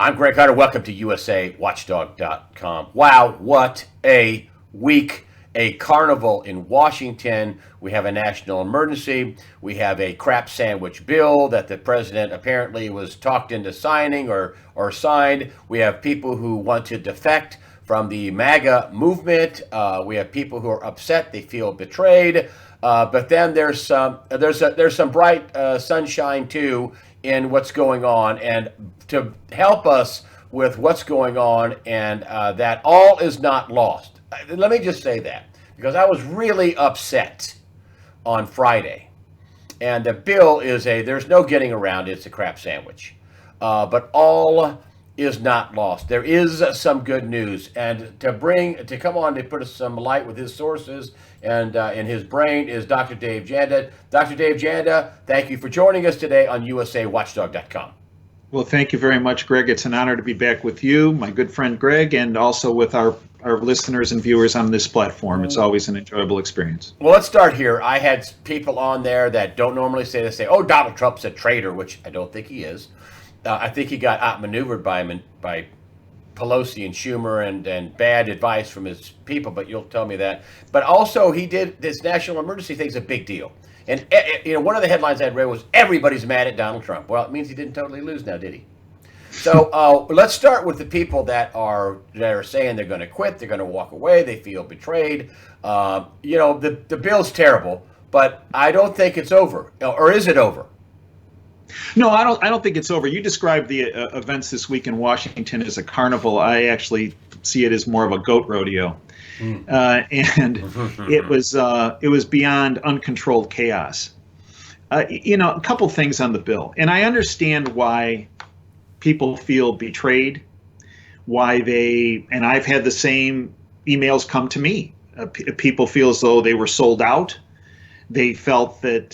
I'm Greg Hunter. Welcome to USAWatchdog.com. Wow, what a week. A carnival in Washington. We have a national emergency. We have a crap sandwich bill that the president apparently was talked into signing or signed. We have people who want to defect from the MAGA movement. We have people who are upset. They feel betrayed. But then there's some bright sunshine too in what's going on, and to help us with what's going on and that all is not lost. Let me just say that because I was really upset on Friday, and the bill there's no getting around it. It's a crap sandwich, but all is not lost. There is some good news, and to come on to put some light with his sources and in his brain is Dr. Dave Janda. Dr. Dave Janda, thank you for joining us today on USAWatchdog.com. Well, thank you very much, Greg. It's an honor to be back with you, my good friend Greg, and also with our listeners and viewers on this platform. It's always an enjoyable experience. Well, let's start here. I had people on there that don't normally say this, oh, Donald Trump's a traitor, which I don't think he is. I think he got outmaneuvered by Pelosi and Schumer and bad advice from his people, but you'll tell me that. But also, he did this national emergency thing's a big deal. And one of the headlines I read was everybody's mad at Donald Trump. Well, it means he didn't totally lose now, did he? So let's start with the people that are saying they're going to quit, they're going to walk away, they feel betrayed. The bill's terrible, but I don't think it's over. Or is it over? No, I don't think it's over. You described the events this week in Washington as a carnival. I actually see it as more of a goat rodeo. And it was beyond uncontrolled chaos. A couple things on the bill, and I understand why people feel betrayed, and I've had the same emails come to me. People feel as though they were sold out. They felt that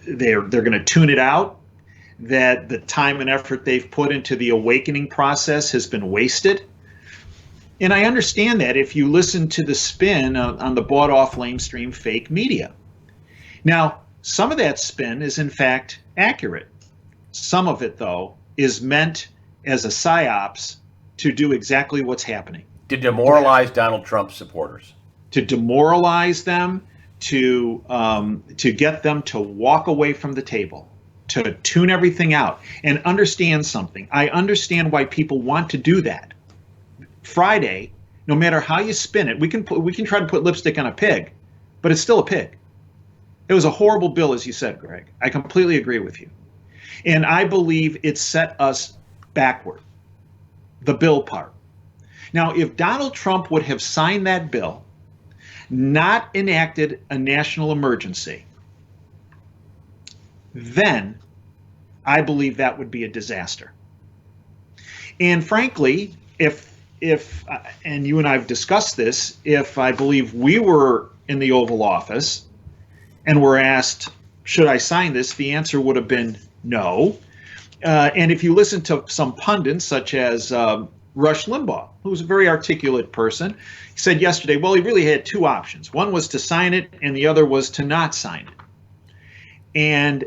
they're going to tune it out, that the time and effort they've put into the awakening process has been wasted. And I understand that if you listen to the spin on the bought-off lamestream fake media. Now, some of that spin is in fact accurate. Some of it, though, is meant as a psyops to do exactly what's happening. To demoralize Donald Trump supporters. To demoralize them, to get them to walk away from the table, to tune everything out. And understand something. I understand why people want to do that. Friday, no matter how you spin it, we can try to put lipstick on a pig, but it's still a pig. It was a horrible bill, as you said, Greg. I completely agree with you. And I believe it set us backward, the bill part. Now, if Donald Trump would have signed that bill, not enacted a national emergency, then I believe that would be a disaster. And frankly, if and you and I have discussed this, if I believe we were in the Oval Office and were asked, should I sign this? The answer would have been no. And if you listen to some pundits such as Rush Limbaugh, who's a very articulate person, he said yesterday, well, he really had two options. One was to sign it and the other was to not sign it. And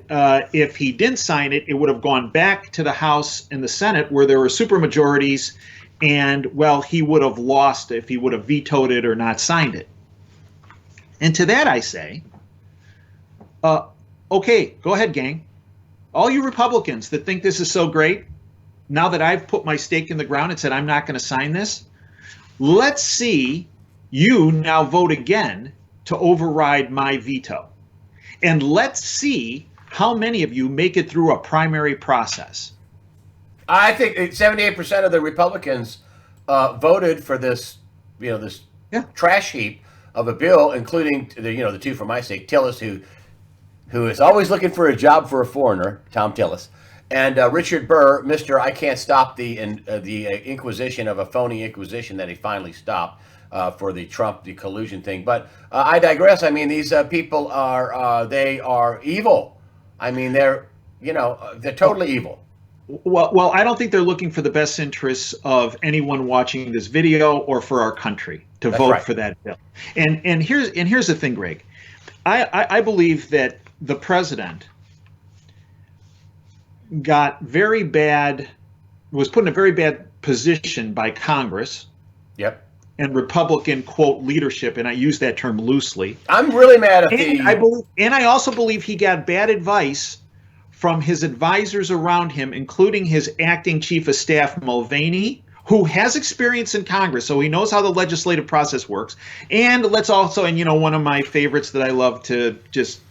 if he didn't sign it, it would have gone back to the House and the Senate where there were supermajorities. And, well, he would have lost if he would have vetoed it or not signed it. And to that I say, okay, go ahead, gang. All you Republicans that think this is so great, now that I've put my stake in the ground and said I'm not going to sign this, let's see you now vote again to override my veto. And let's see how many of you make it through a primary process. I think 78% of the Republicans voted for this, this trash heap of a bill, including the two for my sake, Tillis, who is always looking for a job for a foreigner, Tom Tillis, and Richard Burr, Mr. I can't stop the inquisition of a phony inquisition that he finally stopped for the collusion thing. But I digress. I mean, these people they are evil. I mean, they're totally evil. Well, I don't think they're looking for the best interests of anyone watching this video or for our country to vote for that bill. And here's the thing, Greg. I believe that the president got very bad was put in a very bad position by Congress Yep. and Republican quote leadership, and I use that term loosely. I'm really mad at And I also believe he got bad advice from his advisors around him, including his acting chief of staff, Mulvaney, who has experience in Congress, so he knows how the legislative process works. And let's also, and one of my favorites that I love to just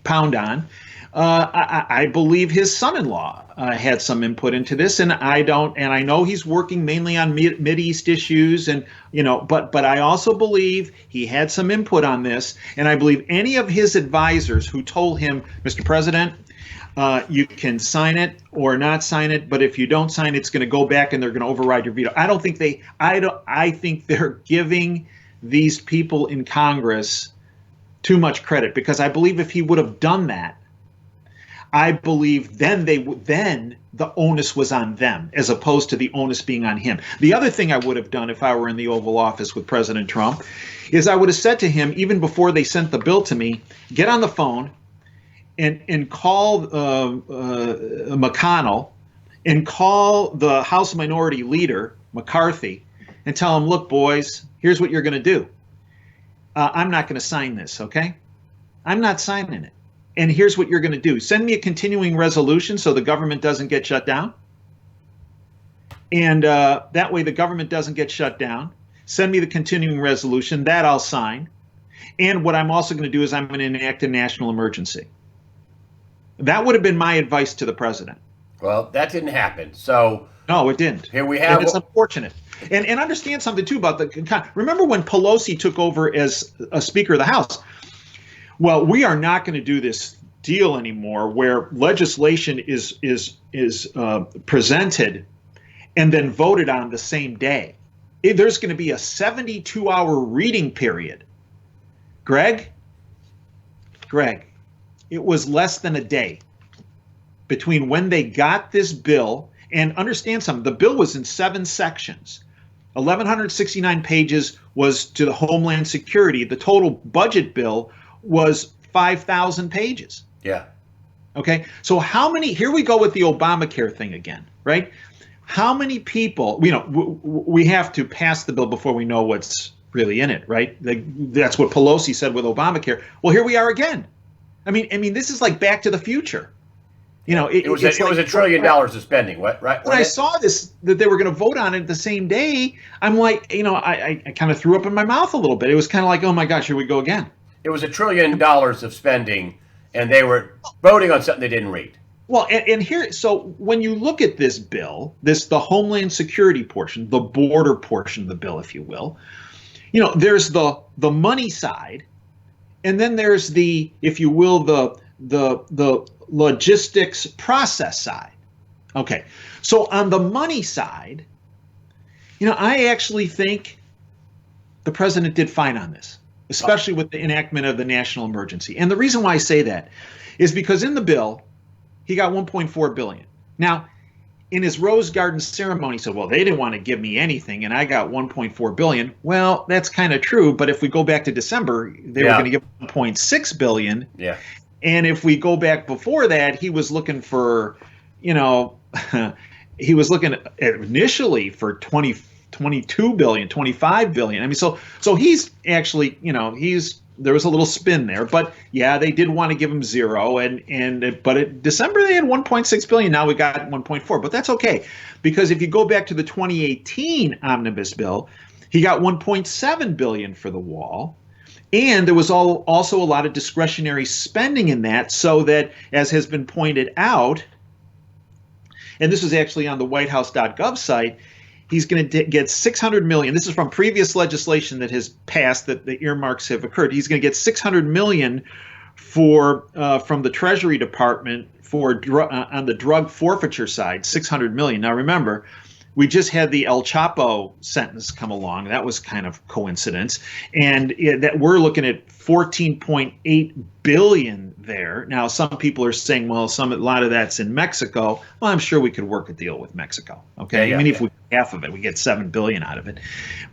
pound on, I believe his son-in-law had some input into this, and I know he's working mainly on Mideast issues, and but I also believe he had some input on this, and I believe any of his advisors who told him, Mr. President, you can sign it or not sign it, but if you don't sign it, it's going to go back and they're going to override your veto. I think they're giving these people in Congress too much credit, because I believe if he would have done that, I believe then the onus was on them as opposed to the onus being on him. The other thing I would have done if I were in the Oval Office with President Trump is I would have said to him, even before they sent the bill to me, get on the phone and call McConnell and call the House Minority Leader, McCarthy, and tell him, look, boys, here's what you're going to do. I'm not going to sign this, okay? I'm not signing it. And here's what you're going to do. Send me a continuing resolution so the government doesn't get shut down. And that way the government doesn't get shut down. Send me the continuing resolution. That I'll sign. And what I'm also going to do is I'm going to enact a national emergency. That would have been my advice to the president. Well, that didn't happen. So no, it didn't. Here we have. And it's unfortunate. And understand something, too, about remember when Pelosi took over as a Speaker of the House? Well, we are not going to do this deal anymore where legislation is presented and then voted on the same day. There's going to be a 72-hour reading period. Greg, it was less than a day between when they got this bill, and understand something, the bill was in 7 sections. 1,169 pages was to the Homeland Security. The total budget bill was 5,000 pages. Yeah. Okay. So how many, here we go with the Obamacare thing again, right? How many people, we have to pass the bill before we know what's really in it, right? That's what Pelosi said with Obamacare. Well, here we are again. I mean, this is like Back to the Future. It was $1 trillion of spending. What, right? When I saw this, that they were going to vote on it the same day, I'm like, I kind of threw up in my mouth a little bit. It was kind of like, oh my gosh, here we go again. It was $1 trillion of spending, and they were voting on something they didn't read. Well, and here, so when you look at this bill, the Homeland Security portion, the border portion of the bill, if you will, there's the money side, and then there's the, if you will, the logistics process side. Okay, so on the money side, I actually think the president did fine on this, especially with the enactment of the national emergency. And the reason why I say that is because in the bill, he got $1.4 billion. Now, in his Rose Garden ceremony, he said, well, they didn't want to give me anything, and I got $1.4 billion. Well, that's kind of true, but if we go back to December, they were going to give $1.6 billion. Yeah. And if we go back before that, he was looking for, he was looking initially for 22 billion, 25 billion. I mean, so he's actually, there was a little spin there, but yeah, they did want to give him zero, but in December they had 1.6 billion. Now we got 1.4, but that's okay, because if you go back to the 2018 omnibus bill, he got 1.7 billion for the wall. And there was also a lot of discretionary spending in that, so that, as has been pointed out, and this was actually on the whitehouse.gov site, he's going to get $600 million. This is from previous legislation that has passed, that the earmarks have occurred. He's going to get $600 million from the Treasury Department on the drug forfeiture side, $600 million. Now remember, we just had the El Chapo sentence come along. That was kind of coincidence. And that we're looking at $14.8 billion there. Now, some people are saying, well, a lot of that's in Mexico. Well, I'm sure we could work a deal with Mexico. Okay, Yeah, I mean, yeah, if we half of it, we get $7 billion out of it.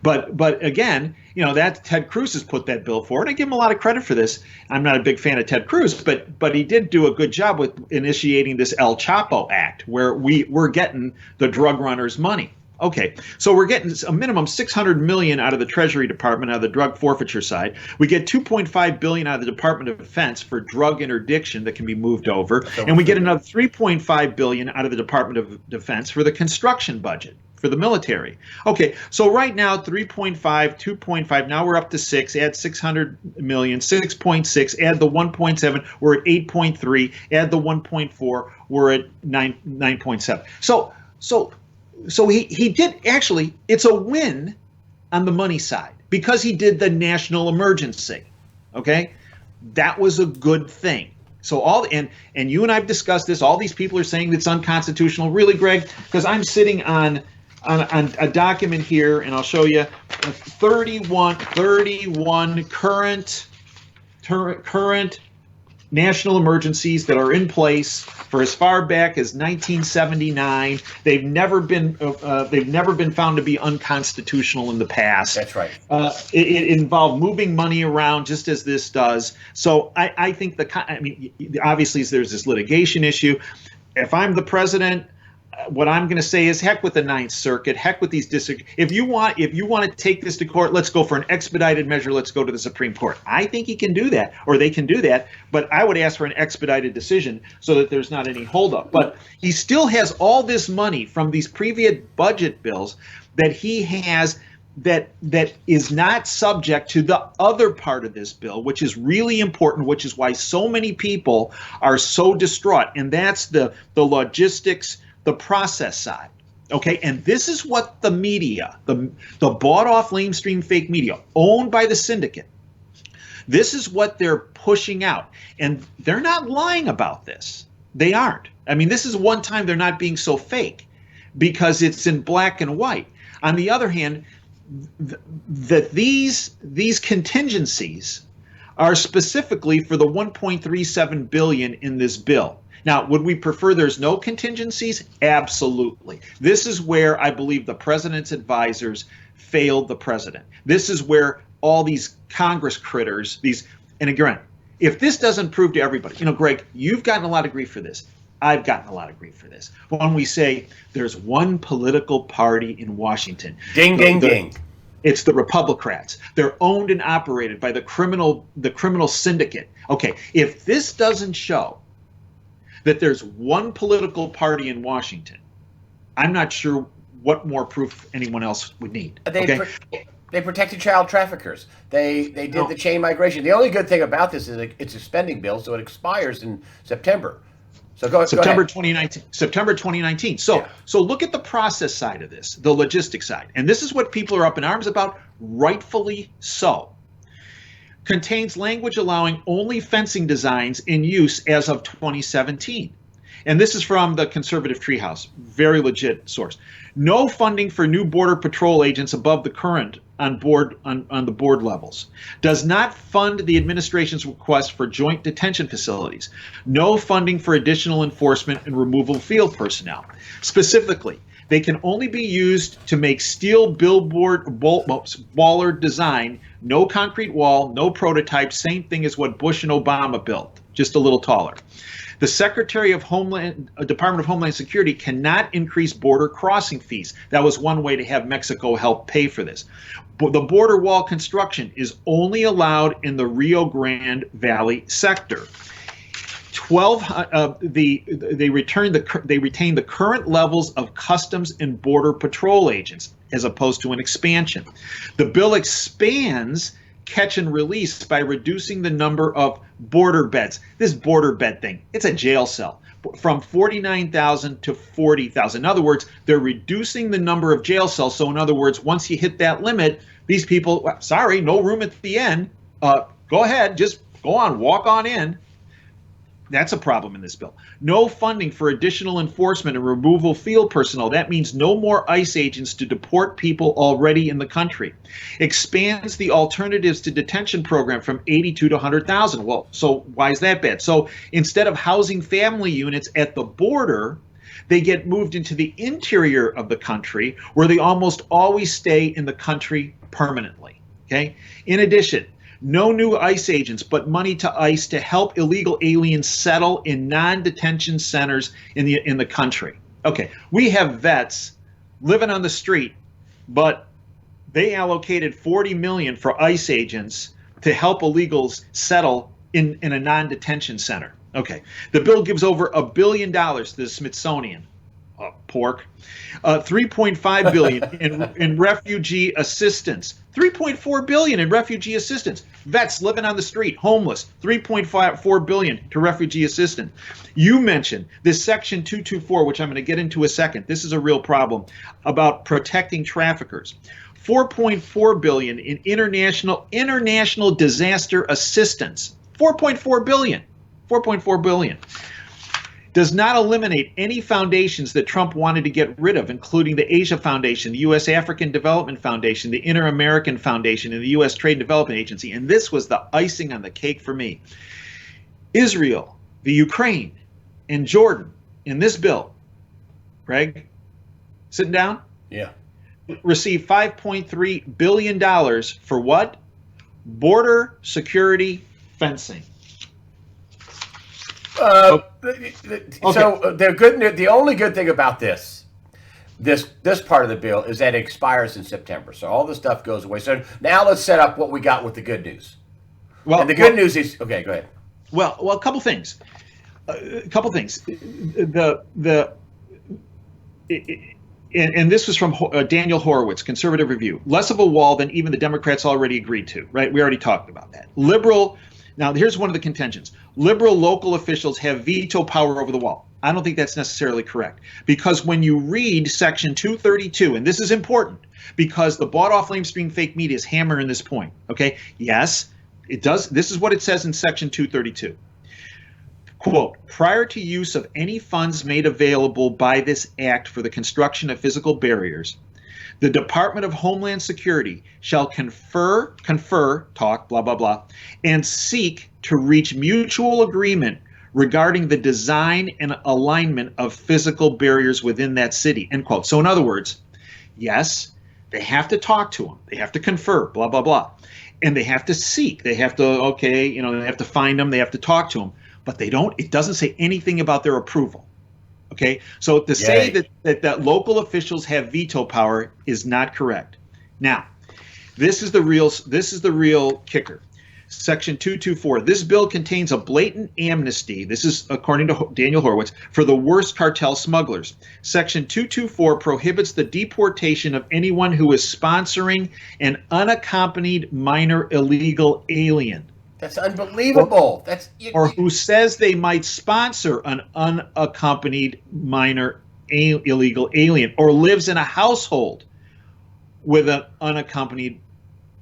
But again, that Ted Cruz has put that bill forward. I give him a lot of credit for this. I'm not a big fan of Ted Cruz, but he did do a good job with initiating this El Chapo Act, where we're getting the drug runners' money. Okay, so we're getting a minimum $600 million out of the Treasury Department, out of the drug forfeiture side. We get $2.5 billion out of the Department of Defense for drug interdiction that can be moved over, and we get another $3.5 billion out of the Department of Defense for the construction budget for the military. Okay, so right now 3.5, 2.5. Now we're up to 6. Add 600 million, 6.6. Add the 1.7. We're at 8.3. Add the 1.4. We're at 9.7. So he did actually, it's a win on the money side because he did the national emergency. Okay, that was a good thing. So and you and I've discussed this. All these people are saying it's unconstitutional. Really, Greg? Because I'm sitting on a document here, and I'll show you 31 current national emergencies that are in place for as far back as 1979. They've never been found to be unconstitutional in the past. that's right. It involved moving money around just as this does. So I think obviously there's this litigation issue. If I'm the president, what I'm going to say is heck with the Ninth Circuit, heck with these districts. If you want to take this to court, let's go for an expedited measure. Let's go to the Supreme Court. I think he can do that, or they can do that. But I would ask for an expedited decision so that there's not any holdup. But he still has all this money from these previous budget bills that he has that is not subject to the other part of this bill, which is really important, which is why so many people are so distraught, and that's the logistics, the process side. Okay, and this is what the media, the bought off lamestream fake media owned by the syndicate, this is what they're pushing out. And they're not lying about this. They aren't. I mean, this is one time they're not being so fake because it's in black and white. On the other hand, that these contingencies are specifically for the 1.37 billion in this bill. Now, would we prefer there's no contingencies? Absolutely. This is where I believe the president's advisors failed the president. This is where all these Congress critters, and again, if this doesn't prove to everybody, Greg, you've gotten a lot of grief for this. I've gotten a lot of grief for this. When we say there's one political party in Washington. Ding, ding, ding. It's the Republicrats. They're owned and operated by the criminal syndicate. Okay, if this doesn't show that there's one political party in Washington, I'm not sure what more proof anyone else would need. They protected child traffickers. They did the chain migration. The only good thing about this is it's a spending bill, so it expires in September. So go September ahead. 2019. September 2019. So look at the process side of this, the logistics side. And this is what people are up in arms about, rightfully so. Contains language allowing only fencing designs in use as of 2017. And this is from the Conservative Treehouse, very legit source. No funding for new Border Patrol agents above the current on the board levels. Does not fund the administration's request for joint detention facilities. No funding for additional enforcement and removal of field personnel. Specifically, they can only be used to make steel billboard bollard design, no concrete wall, no prototype, same thing as what Bush and Obama built, just a little taller. The Secretary of Department of Homeland Security cannot increase border crossing fees. That was one way to have Mexico help pay for this. But the border wall construction is only allowed in the Rio Grande Valley sector. They retain the current levels of Customs and Border Patrol agents as opposed to an expansion. The bill expands catch and release by reducing the number of border beds. This border bed thing, it's a jail cell, from 49,000 to 40,000. In other words, they're reducing the number of jail cells. So in other words, once you hit that limit, these people, sorry, no room at the end. Go ahead, just go on, walk on in. That's a problem in this bill. No funding for additional enforcement and removal field personnel. That means no more ICE agents to deport people already in the country. Expands the alternatives to detention program from 82 to 100,000. Well, so why is that bad? So instead of housing family units at the border, they get moved into the interior of the country where they almost always stay in the country permanently. Okay. In addition, no new ICE agents, but money to ICE to help illegal aliens settle in non-detention centers in the country. Okay, we have vets living on the street, but they allocated $40 million for ICE agents to help illegals settle in a non-detention center. Okay, the bill gives over $1 billion to the Smithsonian. Pork. 3.5 billion in refugee assistance. 3.4 billion in refugee assistance. Vets living on the street, homeless. 3.4 billion to refugee assistance. You mentioned this section 224, which I'm going to get into a second. This is a real problem about protecting traffickers. 4.4 billion in international disaster assistance. 4.4 billion. 4.4 billion. Does not eliminate any foundations that Trump wanted to get rid of, including the Asia Foundation, the U.S. African Development Foundation, the Inter-American Foundation, and the U.S. Trade and Development Agency. And this was the icing on the cake for me. Israel, the Ukraine, and Jordan, in this bill, Greg, sitting down? Yeah. Receive $5.3 billion for what? Border security fencing. So the good, the only good thing about this part of the bill is that it expires in September. So all the stuff goes away. So now let's set up what we got with the good news. Well, and the good news is okay. Go ahead. Well, a couple things. And this was from Daniel Horowitz, Conservative Review. Less of a wall than even the Democrats already agreed to. Right? We already talked about that. Liberal. Now, here's one of the contentions. Liberal local officials have veto power over the wall. I don't think that's necessarily correct. Because when you read Section 232, and this is important, because the bought-off lamestream fake media is hammering this point, okay? Yes, it does. This is what it says in Section 232. Quote, prior to use of any funds made available by this act for the construction of physical barriers, the Department of Homeland Security shall confer, talk, blah, blah, blah, and seek to reach mutual agreement regarding the design and alignment of physical barriers within that city, end quote. So in other words, yes, they have to talk to them. They have to confer, blah, blah, blah. And they have to seek. They have to, they have to find them. They have to talk to them. But it doesn't say anything about their approval. Okay, so to say that local officials have veto power is not correct. Now, this is the real kicker. Section 224. This bill contains a blatant amnesty. This is according to Daniel Horowitz for the worst cartel smugglers. Section 224 prohibits the deportation of anyone who is sponsoring an unaccompanied minor illegal alien. That's unbelievable. Or who says they might sponsor an unaccompanied minor illegal alien, or lives in a household with an unaccompanied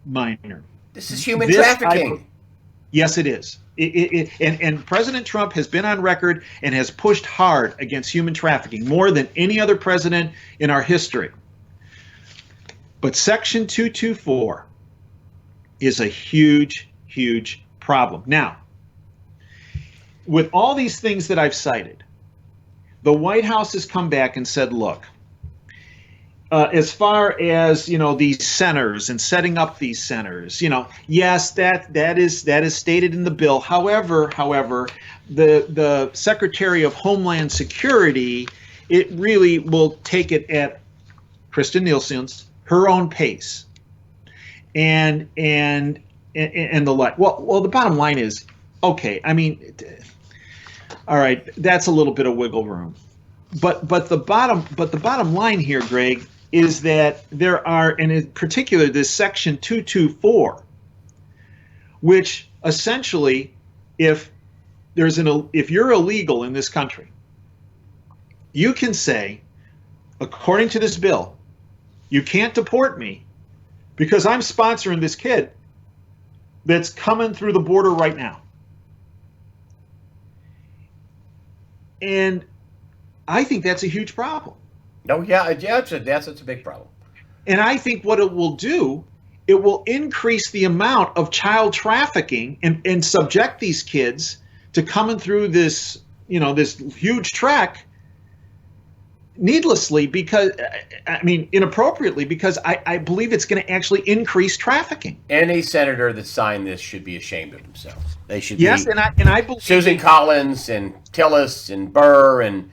minor. This is human trafficking. Yes, it is. And President Trump has been on record and has pushed hard against human trafficking more than any other president in our history. But Section 224 is a huge, huge problem. Now, with all these things that I've cited, the White House has come back and said, look, as far as these centers and setting up these centers, yes, that is stated in the bill. However, the Secretary of Homeland Security, it really will take it at Kristen Nielsen's her own pace, and the like. Well, the bottom line is, okay. I mean, all right, that's a little bit of wiggle room, but the bottom line here, Greg, is that there are, and in particular, this Section 224, which essentially, if you're illegal in this country, you can say, according to this bill, you can't deport me because I'm sponsoring this kid that's coming through the border right now. And I think that's a huge problem. No, yeah, that's a big problem. And I think what it will do, it will increase the amount of child trafficking and subject these kids to coming through this, this huge trek needlessly, because, inappropriately, because I believe it's going to actually increase trafficking. Any senator that signed this should be ashamed of themselves. They should Yes, be. and I believe Susan Collins and Tillis and Burr and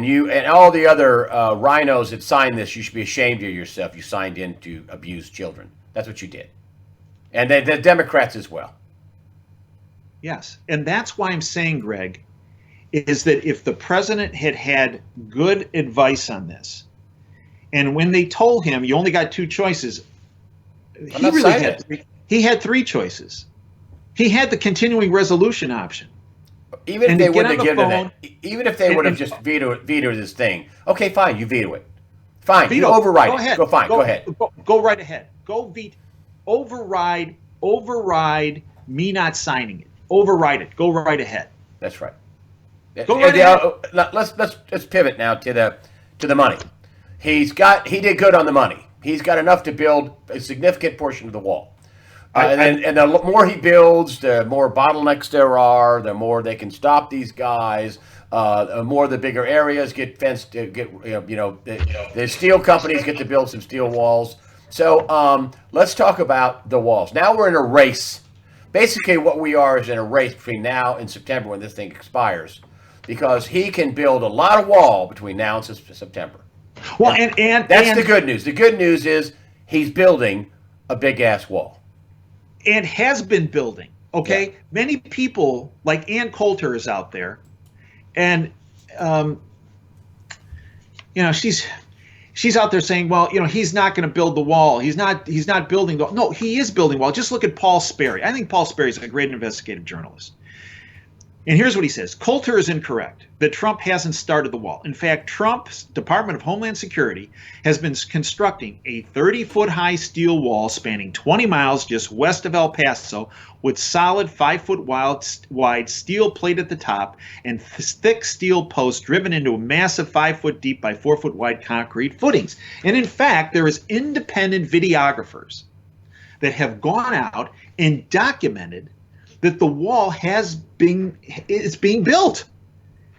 you and all the other rhinos that signed this, you should be ashamed of yourself. You signed in to abuse children. That's what you did. And the Democrats as well. Yes, and that's why I'm saying, Greg, is that if the president had had good advice on this, and when they told him you only got two choices, he had three choices. He had the continuing resolution option. Even if they wouldn't have given it, even if they would have just vetoed this thing, okay, fine, you veto it. Fine, veto. You override it. Ahead. Go ahead. Go right ahead. Go veto. Override me not signing it. Override it. Go right ahead. That's right. Go right ahead. Let's pivot now to the money. He did good on the money. He's got enough to build a significant portion of the wall. And the more he builds, the more bottlenecks there are, the more they can stop these guys. The more the bigger areas get fenced. The steel companies get to build some steel walls. So let's talk about the walls. Now we're in a race. Basically, what we are is in a race between now and September when this thing expires, because he can build a lot of wall between now and September. Well, and that's the good news. The good news is he's building a big ass wall. And has been building. Okay, yeah. Many people like Ann Coulter is out there, and she's out there saying, well, he's not going to build the wall. He's not building the. No, he is building the wall. Just look at Paul Sperry. I think Paul Sperry is a great investigative journalist. And here's what he says. Coulter is incorrect that Trump hasn't started the wall. In fact, Trump's Department of Homeland Security has been constructing a 30-foot high steel wall spanning 20 miles just west of El Paso with solid 5-foot wide steel plate at the top and thick steel posts driven into a massive 5-foot deep by 4-foot wide concrete footings. And in fact, there is independent videographers that have gone out and documented that the wall is being built.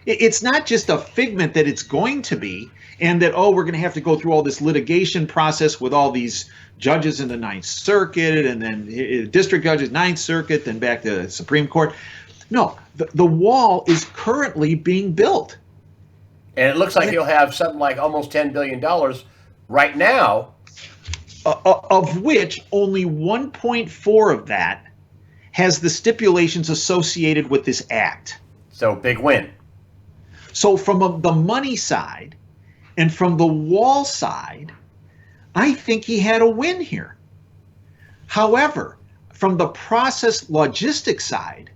It's not just a figment that it's going to be, and that, we're going to have to go through all this litigation process with all these judges in the Ninth Circuit, and then district judges, Ninth Circuit, then back to the Supreme Court. No, the wall is currently being built. And it looks like he'll have something like almost $10 billion right now. Of which only 1.4 of that has the stipulations associated with this act. So big win. So from the money side and from the wall side, I think he had a win here. However, from the process logistics side,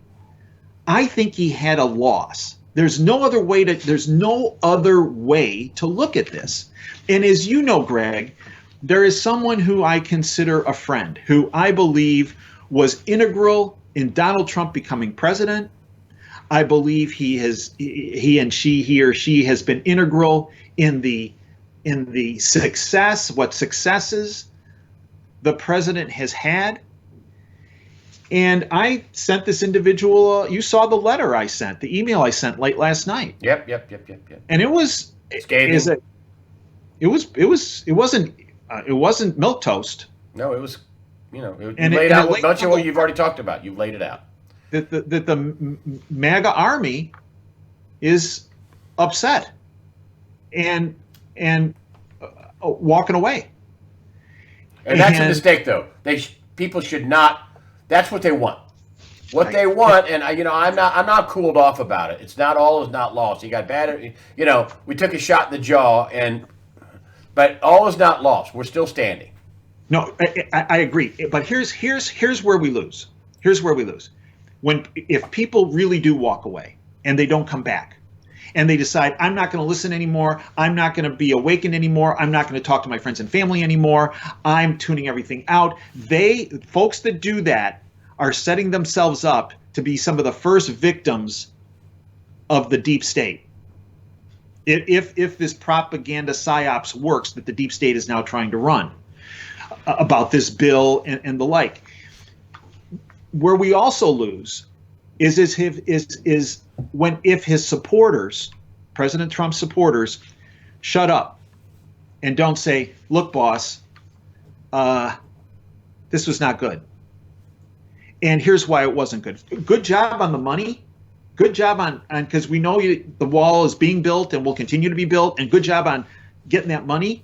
I think he had a loss. There's no other way to look at this. And as you know, Greg, there is someone who I consider a friend, who I believe was integral in Donald Trump becoming president. I believe he or she has been integral in the successes the president has had. And I sent this individual, you saw the letter I sent, the email I sent late last night. Yep. And it was scathing. It wasn't milquetoast. No, it was. You laid out a bunch of what you've already talked about. You've laid it out. That the MAGA army is upset and walking away. And that's a mistake, though. People should not. That's what they want. What they want, and I'm not cooled off about it. It's not all is not lost. You got bad. We took a shot in the jaw, but all is not lost. We're still standing. No, I agree. But here's where we lose. Here's where we lose. If people really do walk away and they don't come back and they decide, I'm not going to listen anymore, I'm not going to be awakened anymore, I'm not going to talk to my friends and family anymore, I'm tuning everything out. Folks that do that are setting themselves up to be some of the first victims of the deep state. If this propaganda psyops works that the deep state is now trying to run about this bill and the like. Where we also lose is if his supporters, President Trump's supporters, shut up and don't say, look, boss, this was not good. And here's why it wasn't good. Good job on the money. Good job on because we know the wall is being built and will continue to be built, and good job on getting that money.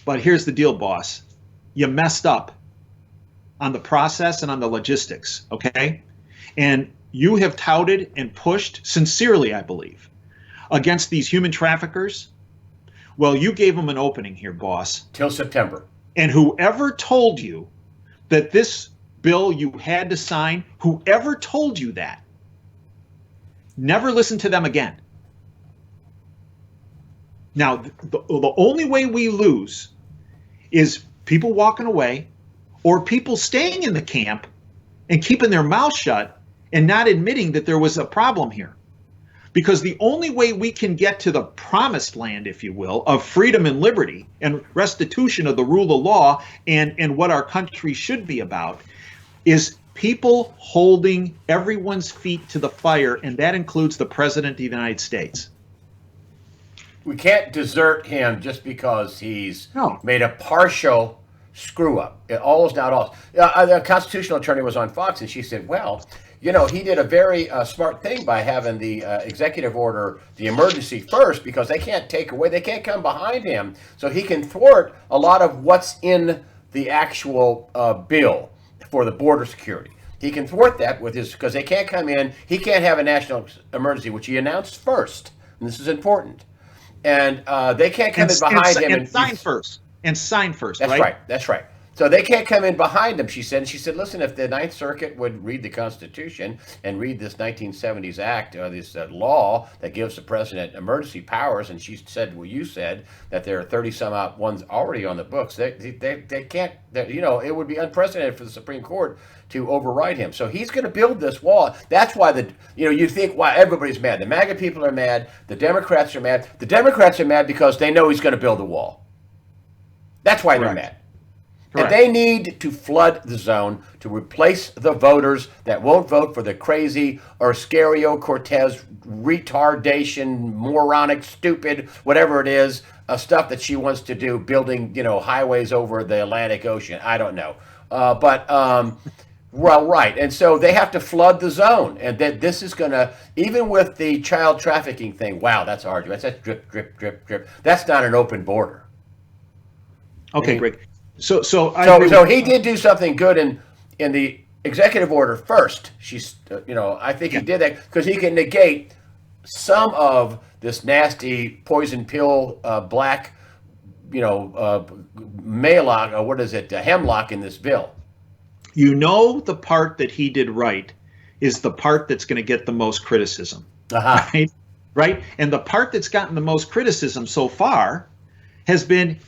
But here's the deal, boss. You messed up on the process and on the logistics, okay? And you have touted and pushed, sincerely, I believe, against these human traffickers. Well, you gave them an opening here, boss. Till September. And whoever told you that this bill you had to sign, whoever told you that, never listen to them again. Now, the only way we lose is people walking away or people staying in the camp and keeping their mouth shut and not admitting that there was a problem here. Because the only way we can get to the promised land, if you will, of freedom and liberty and restitution of the rule of law and what our country should be about is people holding everyone's feet to the fire, and that includes the President of the United States. We can't desert him just because he's made a partial screw up. All is not all. The constitutional attorney was on Fox, and she said, well, you know, he did a very smart thing by having the executive order, the emergency first, because they can't take away, they can't come behind him. So he can thwart a lot of what's in the actual bill for the border security. He can thwart that with his, because they can't come in. He can't have a national emergency, which he announced first. And this is important. And they can't come in behind him. And sign first. And sign first, That's right? That's right. So they can't come in behind him, she said. And she said, listen, if the Ninth Circuit would read the Constitution and read this 1970s Act, this law that gives the president emergency powers, and she said, well, you said that there are 30-some-odd ones already on the books. They can't, you know, it would be unprecedented for the Supreme Court to override him. So he's going to build this wall. That's why you think why everybody's mad. The MAGA people are mad. The Democrats are mad. The Democrats are mad because they know he's going to build a wall. That's why they're mad. Correct. And they need to flood the zone to replace the voters that won't vote for the crazy Ocasio-Cortez retardation, moronic, stupid, whatever it is, stuff that she wants to do, building, you know, highways over the Atlantic Ocean. I don't know. Well, right. And so they have to flood the zone. And that this is going to, even with the child trafficking thing, wow, that's arduous. That's drip, drip, drip, drip. That's not an open border. Okay, great. So he did do something good in the executive order first. I think he did that because he can negate some of this nasty poison pill, black, Maylock, or what is it, hemlock in this bill. You know, the part that he did right is the part that's going to get the most criticism. Right? And the part that's gotten the most criticism so far has been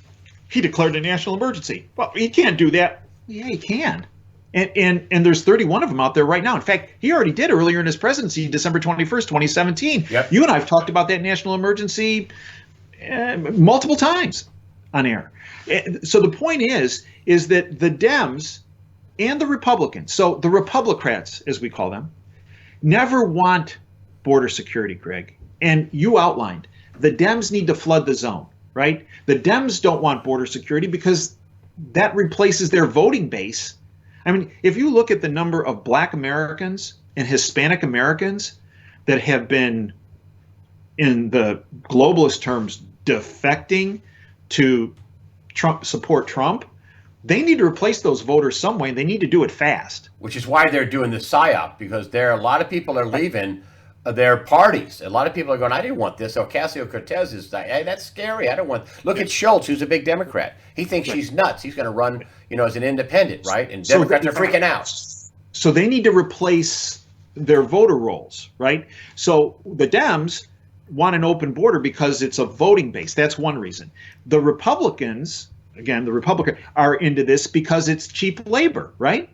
he declared a national emergency. Well, he can't do that. Yeah, he can. And there's 31 of them out there right now. In fact, he already did earlier in his presidency, December 21st, 2017. Yep. You and I have talked about that national emergency multiple times on air. So the point is that the Dems and the Republicans, so the Republicrats, as we call them, never want border security, Greg. And you outlined, the Dems need to flood the zone, right? The Dems don't want border security because that replaces their voting base. I mean, if you look at the number of Black Americans and Hispanic Americans that have been, in the globalist terms, defecting to support Trump, they need to replace those voters some way. They need to do it fast. Which is why they're doing the PSYOP, because a lot of people are leaving their parties. A lot of people are going, I didn't want this. Ocasio-Cortez is, hey, that's scary. I don't want. Look at Schultz, who's a big Democrat. He thinks she's nuts. He's going to run, as an independent, right? And Democrats are freaking out. So they need to replace their voter rolls, right? So the Dems want an open border because it's a voting base. That's one reason. The Republicans, again, are into this because it's cheap labor, right?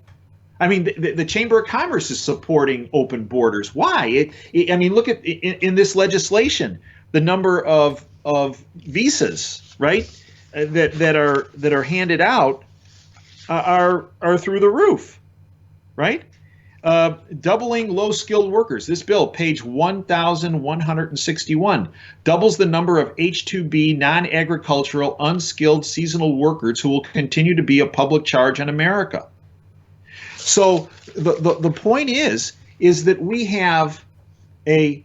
I mean, the Chamber of Commerce is supporting open borders. Why? I mean, look at in this legislation, the number of visas, right, that are handed out are through the roof, right? Doubling low-skilled workers. This bill, page 1,161, doubles the number of H-2B non-agricultural unskilled seasonal workers who will continue to be a public charge in America. So the point is that we have the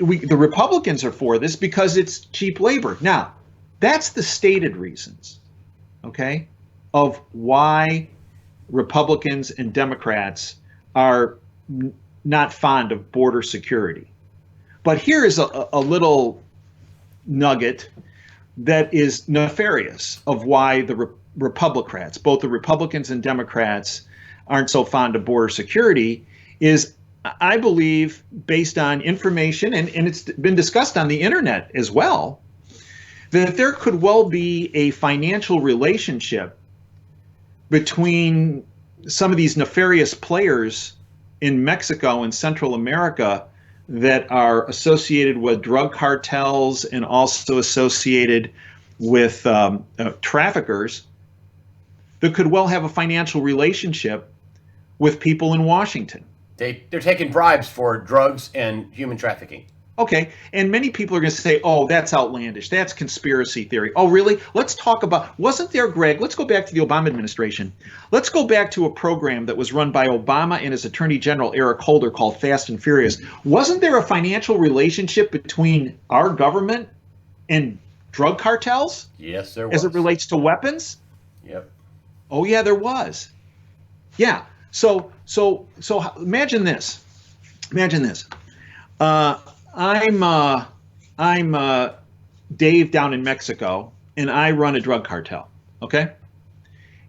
Republicans are for this because it's cheap labor. Now, that's the stated reasons, okay, of why Republicans and Democrats are not fond of border security. But here is a little nugget that is nefarious of why the Republicans, both the Republicans and Democrats, aren't so fond of border security. Is, I believe, based on information, and it's been discussed on the internet as well, that there could well be a financial relationship between some of these nefarious players in Mexico and Central America that are associated with drug cartels and also associated with traffickers that could well have a financial relationship with people in Washington. They're taking bribes for drugs and human trafficking. Okay, and many people are going to say, oh, that's outlandish. That's conspiracy theory. Oh, really? Let's talk about, wasn't there, Greg, let's go back to the Obama administration. Let's go back to a program that was run by Obama and his Attorney General, Eric Holder, called Fast and Furious. Wasn't there a financial relationship between our government and drug cartels? Yes, there was. As it relates to weapons? Yep. Oh, yeah, there was. Yeah. So imagine this. Imagine this. I'm Dave down in Mexico, and I run a drug cartel, okay?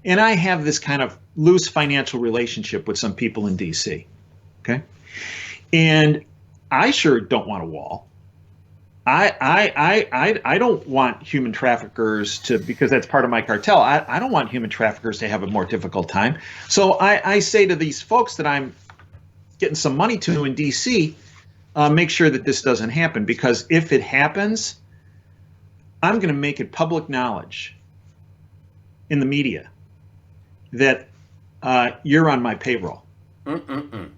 And I have this kind of loose financial relationship with some people in D.C., okay? And I sure don't want a wall. I don't want human traffickers to, because that's part of my cartel, I don't want human traffickers to have a more difficult time. So I say to these folks that I'm getting some money to in D.C., make sure that this doesn't happen, because if it happens, I'm going to make it public knowledge in the media that you're on my payroll. And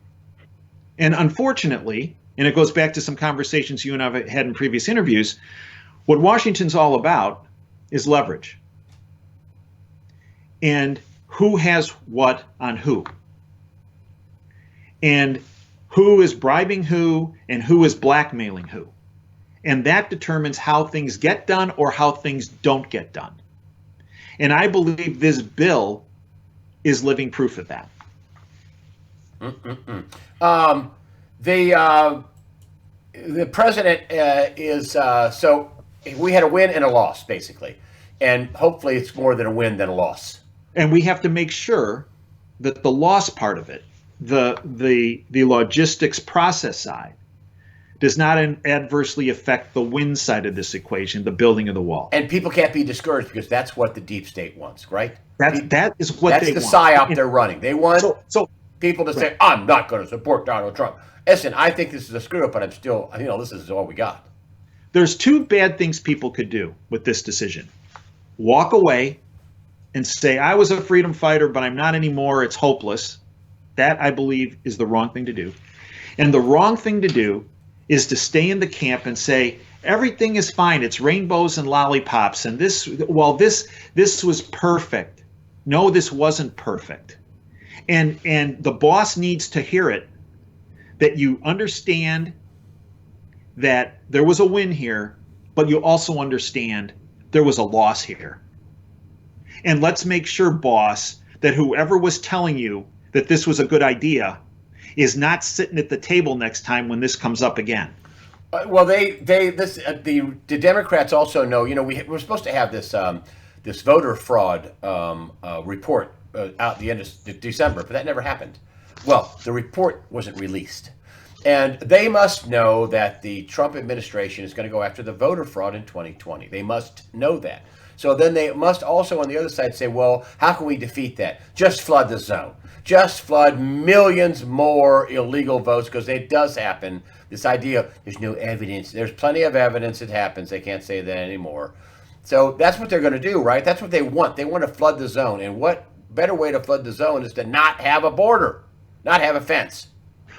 unfortunately, and it goes back to some conversations you and I have had in previous interviews, what Washington's all about is leverage. And who has what on who. And who is bribing who and who is blackmailing who. And that determines how things get done or how things don't get done. And I believe this bill is living proof of that. The president is, so we had a win and a loss, basically. And hopefully it's more than a win than a loss. And we have to make sure that the loss part of it, the logistics process side, does not adversely affect the win side of this equation, the building of the wall. And people can't be discouraged, because that's what the deep state wants, right? That is what they want. That's the psyop they're running. They want people to right. say, I'm not going to support Donald Trump. Listen, I think this is a screw up, but I'm still, this is all we got. There's two bad things people could do with this decision. Walk away and say, I was a freedom fighter, but I'm not anymore. It's hopeless. That, I believe, is the wrong thing to do. And the wrong thing to do is to stay in the camp and say, everything is fine. It's rainbows and lollipops. And this was perfect. No, this wasn't perfect. And the boss needs to hear it, that you understand that there was a win here, but you also understand there was a loss here. And let's make sure, boss, that whoever was telling you that this was a good idea is not sitting at the table next time when this comes up again. Well, the Democrats also know. We're supposed to have this voter fraud report out the end of December, but that never happened. Well, the report wasn't released, And they must know that the Trump administration is going to go after the voter fraud in 2020. They must know that. So then they must also on the other side say, well, how can we defeat that? Just flood the zone. Just flood millions more illegal votes, because it does happen. This idea, there's no evidence. There's plenty of evidence it happens. They can't say that anymore. So that's what they're going to do, right? That's what they want. They want to flood the zone. And what better way to flood the zone is to not have a border, not have a fence.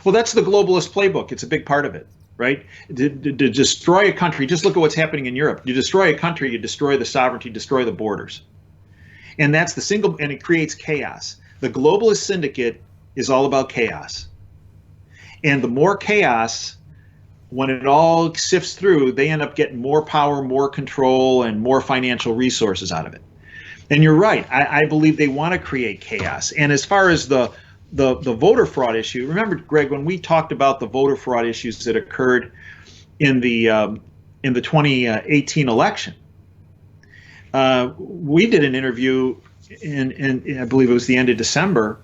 Well, that's the globalist playbook. It's a big part of it, right? To destroy a country, just look at what's happening in Europe. You destroy a country, you destroy the sovereignty, destroy the borders. And that's the single, and it creates chaos. The globalist syndicate is all about chaos. And the more chaos, when it all sifts through, they end up getting more power, more control, and more financial resources out of it. And you're right. I believe they want to create chaos. And as far as the voter fraud issue, remember, Greg, when we talked about the voter fraud issues that occurred in the 2018 election, we did an interview in I believe it was the end of December,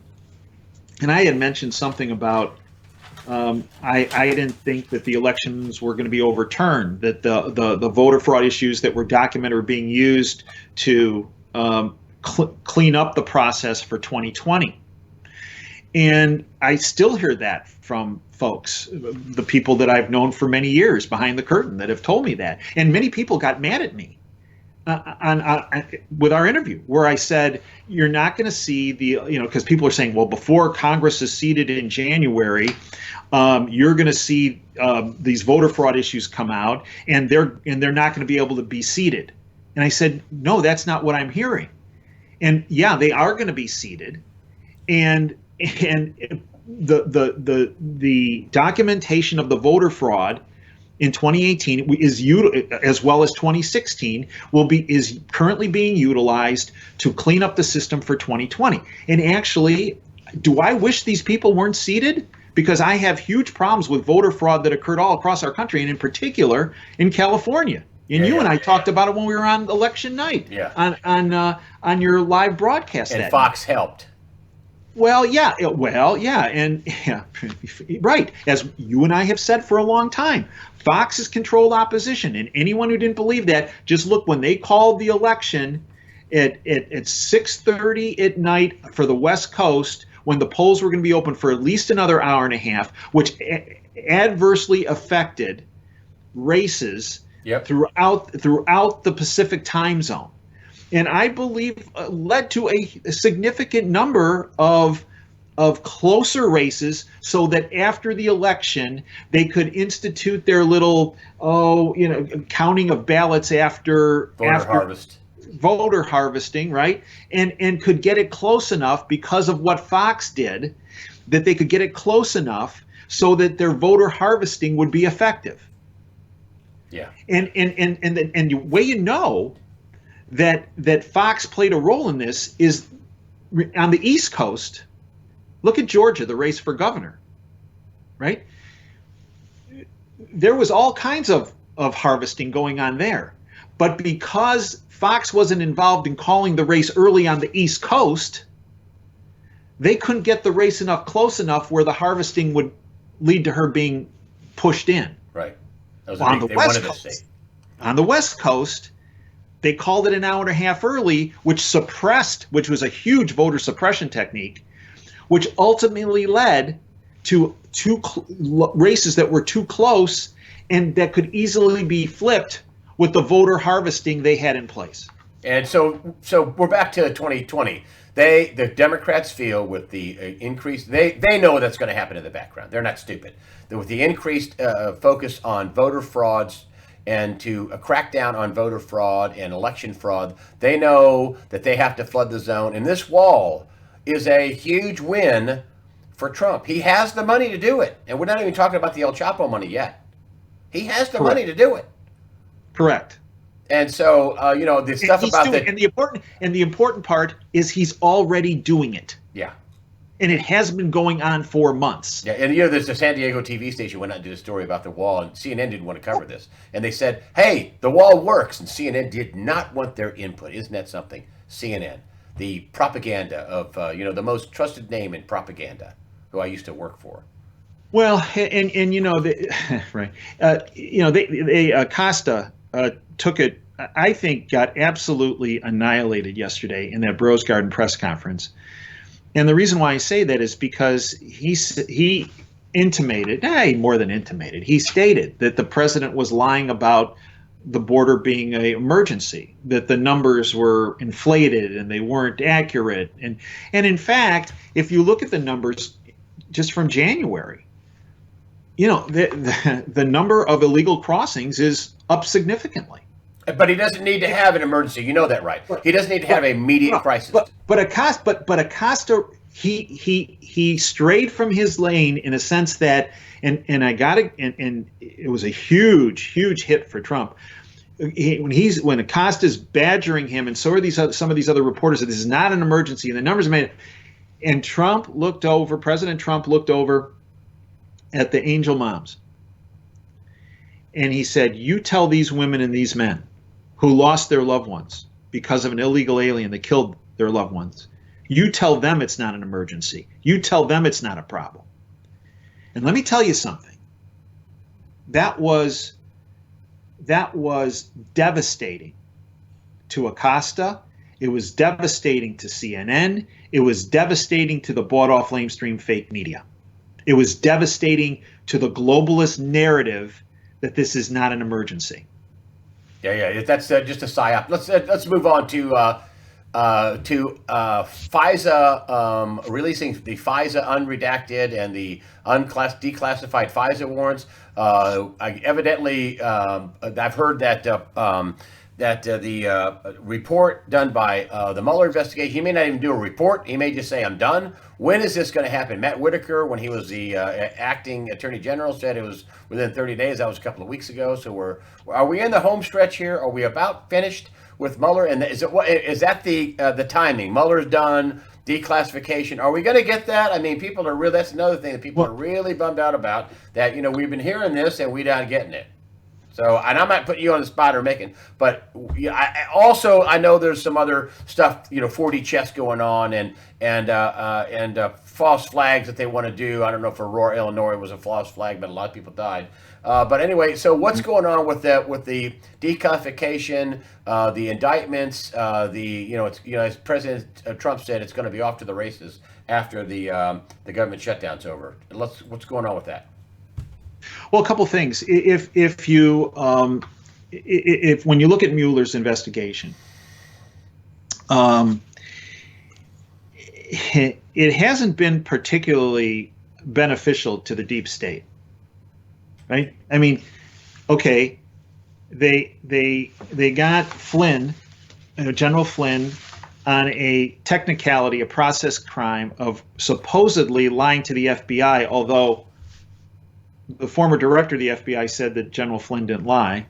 and I had mentioned something about I didn't think that the elections were going to be overturned, that the voter fraud issues that were documented were being used to clean up the process for 2020. And I still hear that from folks, the people that I've known for many years behind the curtain that have told me that. And many people got mad at me with our interview, where I said, you're not going to see because people are saying, well, before Congress is seated in January, you're going to see these voter fraud issues come out, and they're not going to be able to be seated. And I said, no, that's not what I'm hearing. And yeah, they are going to be seated, and the documentation of the voter fraud in 2018 is as well as 2016 is currently being utilized to clean up the system for 2020. And actually, do I wish these people weren't seated? Because I have huge problems with voter fraud that occurred all across our country, and in particular in California. And you and I talked about it when we were on election night on your live broadcast. And Fox helped. Well, yeah, and right, as you and I have said for a long time, Fox has controlled opposition, and anyone who didn't believe that, just look when they called the election at 6:30 at night for the West Coast, when the polls were going to be open for at least another hour and a half, which adversely affected races throughout the Pacific time zone. And I believe led to a significant number of closer races, so that after the election they could institute their little counting of ballots after voter harvesting, right? And could get it close enough because of what Fox did, that they could get it close enough so that their voter harvesting would be effective. Yeah. And the way you know that Fox played a role in this is on the East Coast. Look at Georgia, the race for governor, right? There was all kinds of harvesting going on there. But because Fox wasn't involved in calling the race early on the East Coast, they couldn't get the race close enough where the harvesting would lead to her being pushed in. Right. That was on the West Coast, they called it an hour and a half early, which was a huge voter suppression technique, which ultimately led to two races that were too close and that could easily be flipped with the voter harvesting they had in place. And so we're back to 2020. The Democrats feel with the increase, they know that's going to happen in the background. They're not stupid. With the increased focus on voter frauds and to crack down on voter fraud and election fraud, they know that they have to flood the zone. And this wall is a huge win for Trump. He has the money to do it. And we're not even talking about the El Chapo money yet. He has the money to do it. Correct. And so, the stuff about that. And the important part is he's already doing it. Yeah. And it has been going on for months. Yeah, and there's a San Diego TV station went out and did a story about the wall, and CNN didn't want to cover this. And they said, hey, the wall works, and CNN did not want their input. Isn't that something? CNN, the propaganda of, the most trusted name in propaganda, who I used to work for. Well, and right, they Costa took it. I think got absolutely annihilated yesterday in that Bros Garden press conference. And the reason why I say that is because he intimated, more than intimated, he stated that the president was lying about the border being an emergency, that the numbers were inflated and they weren't accurate. And in fact, if you look at the numbers just from January, the number of illegal crossings is up significantly. But he doesn't need to have an emergency. You know that, right? He doesn't need to have an immediate crisis. But Acosta, he strayed from his lane in a sense that, and I got it, and it was a huge hit for Trump. When Acosta's badgering him, and so are some of these other reporters that this is not an emergency, and the numbers are made, and President Trump looked over at the angel moms, and he said, "You tell these women and these men who lost their loved ones because of an illegal alien that killed their loved ones. You tell them it's not an emergency. You tell them it's not a problem." And let me tell you something. That was devastating to Acosta. It was devastating to CNN. It was devastating to the bought-off lamestream fake media. It was devastating to the globalist narrative that this is not an emergency. Yeah. That's just a psyop. Let's move on to FISA releasing the FISA unredacted and the declassified FISA warrants. Evidently, I've heard that the report done by the Mueller investigation, he may not even do a report. He may just say, "I'm done." When is this going to happen? Matt Whitaker, when he was the acting attorney general, said it was within 30 days. That was a couple of weeks ago. So are we in the home stretch here? Are we about finished with Mueller? And is that the timing? Mueller's done, declassification. Are we going to get that? I mean, people are really. That's another thing that people are really bummed out about. That we've been hearing this and we're not getting it. So, and I'm not putting you on the spot or but I know there's some other stuff, 4D chess going on and false flags that they want to do. I don't know if Aurora, Illinois was a false flag, but a lot of people died. But anyway, so what's going on with the declassification, the indictments, as President Trump said, it's going to be off to the races after the government shutdown's over. What's going on with that? Well, a couple things. If when you look at Mueller's investigation, it hasn't been particularly beneficial to the deep state, right? I mean, okay, they got Flynn, General Flynn, on a technicality, a process crime of supposedly lying to the FBI, although the former director of the FBI said that General Flynn didn't lie.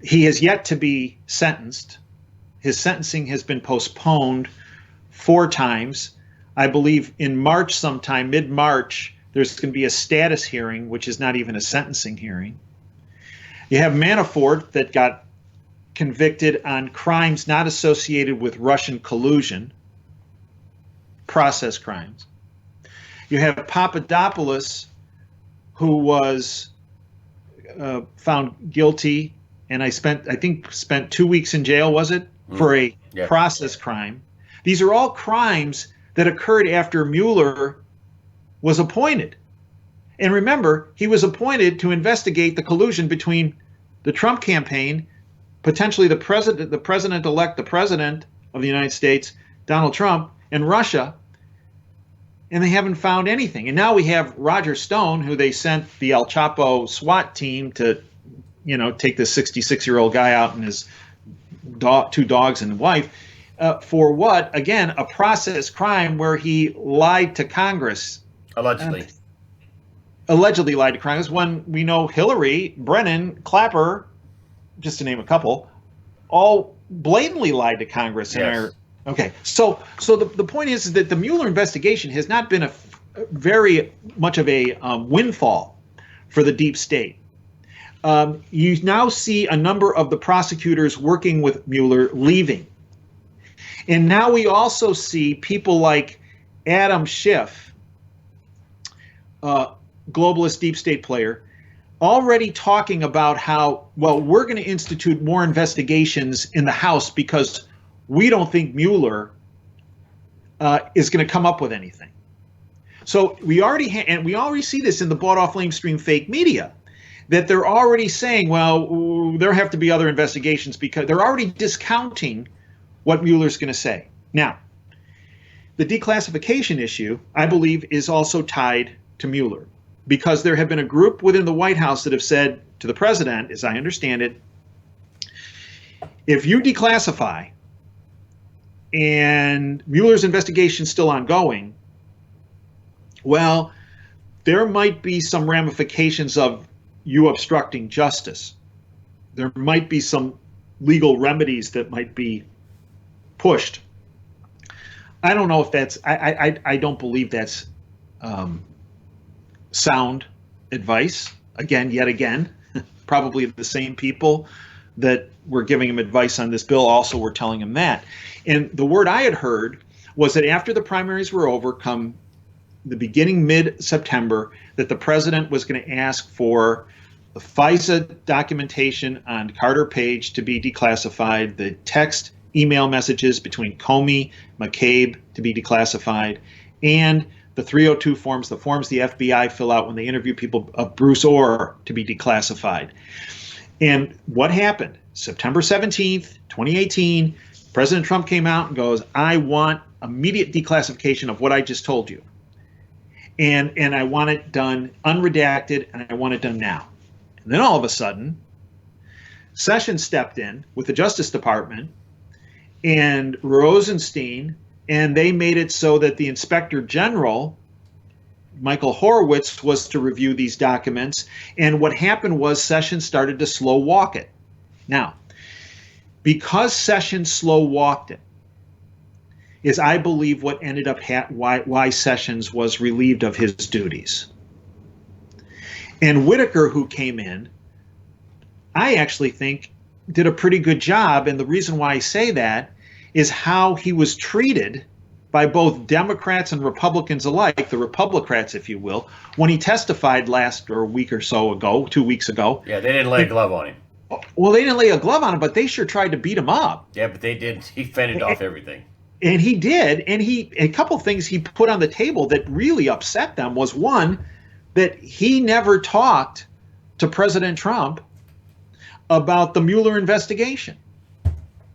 He has yet to be sentenced. His sentencing has been postponed 4 times. I believe in March sometime, mid-March, there's going to be a status hearing, which is not even a sentencing hearing. You have Manafort that got convicted on crimes not associated with Russian collusion, process crimes. You have Papadopoulos, who was found guilty, and I think spent 2 weeks in jail, was it, for a process crime. These are all crimes that occurred after Mueller was appointed. And remember, he was appointed to investigate the collusion between the Trump campaign, potentially the president-elect, the president of the United States, Donald Trump, and Russia. And they haven't found anything. And now we have Roger Stone, who they sent the El Chapo SWAT team to, take this 66-year-old guy out and his 2 dogs and wife for what? Again, a process crime where he lied to Congress. Allegedly lied to Congress, when we know Hillary, Brennan, Clapper, just to name a couple, all blatantly lied to Congress. Yes. Okay, so the point is that the Mueller investigation has not been a very much of a windfall for the deep state. You now see a number of the prosecutors working with Mueller leaving. And now we also see people like Adam Schiff, globalist deep state player, already talking about how, well, we're going to institute more investigations in the House because we don't think Mueller is going to come up with anything. So we already and we already see this in the bought-off lamestream fake media, that they're already saying, well, there have to be other investigations, because they're already discounting what Mueller's going to say. Now, the declassification issue, I believe, is also tied to Mueller, because there have been a group within the White House that have said to the president, as I understand it, if you declassify and Mueller's investigation is still ongoing, well, there might be some ramifications of you obstructing justice. There might be some legal remedies that might be pushed. I don't know if that's, I don't believe that's sound advice. Yet again, probably the same people that were giving him advice on this bill also were telling him that. And the word I had heard was that after the primaries were over, come the beginning mid-September, that the president was going to ask for the FISA documentation on Carter Page to be declassified, the text email messages between Comey, McCabe to be declassified, and the 302 forms, the forms the FBI fill out when they interview people, of Bruce Orr, to be declassified. And what happened? September 17th, 2018, President Trump came out and goes, I want immediate declassification of what I just told you. And I want it done unredacted, and I want it done now. And then all of a sudden, Sessions stepped in with the Justice Department and Rosenstein, and they made it so that the Inspector General, Michael Horowitz, was to review these documents. And what happened was Sessions started to slow walk it. Now, because Sessions slow walked it, is, I believe, what ended up why Sessions was relieved of his duties. And Whitaker, who came in, I actually think did a pretty good job. And the reason why I say that is how he was treated by both Democrats and Republicans alike, the Republicrats, if you will, when he testified a week or so ago, 2 weeks ago. Yeah, they didn't lay a glove on him. Well, they didn't lay a glove on him, but they sure tried to beat him up. Yeah, but they did. He fended off everything. And he did. And a couple of things he put on the table that really upset them was, one, that he never talked to President Trump about the Mueller investigation.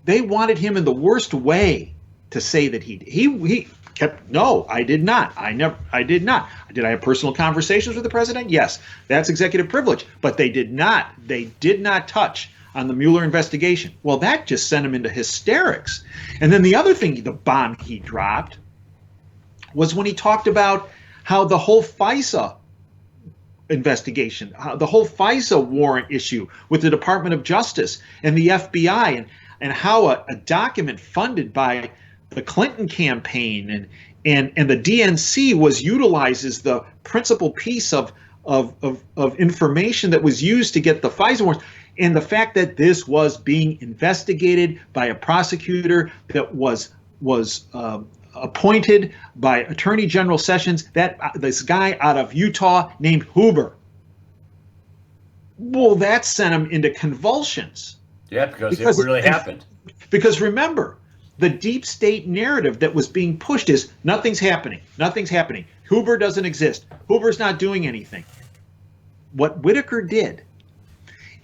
They wanted him in the worst way to say that he kept, no, I did not. I did not. Did I have personal conversations with the president? Yes, that's executive privilege. But they did not touch on the Mueller investigation. Well, that just sent him into hysterics. And then the other thing, the bomb he dropped, was when he talked about how the whole FISA investigation, how the whole FISA warrant issue with the Department of Justice and the FBI, and how a document funded by the Clinton campaign and the DNC was utilized as the principal piece of information that was used to get the FISA warrants. And the fact that this was being investigated by a prosecutor that was appointed by Attorney General Sessions, this guy out of Utah named Huber. Well, that sent him into convulsions. Yeah, because it really happened. Because remember, the deep state narrative that was being pushed is nothing's happening. Nothing's happening. Huber doesn't exist. Huber's not doing anything. What Whitaker did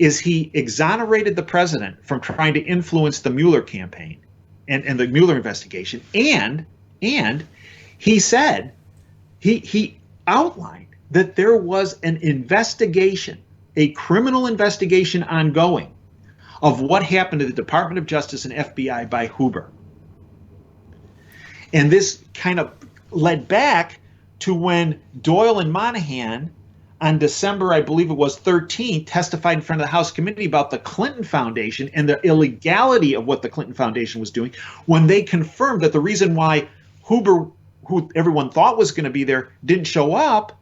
is he exonerated the president from trying to influence the Mueller campaign and the Mueller investigation. And he said, he outlined that there was an investigation, a criminal investigation ongoing of what happened to the Department of Justice and FBI by Huber. And this kind of led back to when Doyle and Monahan on December, I believe it was 13th, testified in front of the House Committee about the Clinton Foundation and the illegality of what the Clinton Foundation was doing, when they confirmed that the reason why Huber, who everyone thought was going to be there, didn't show up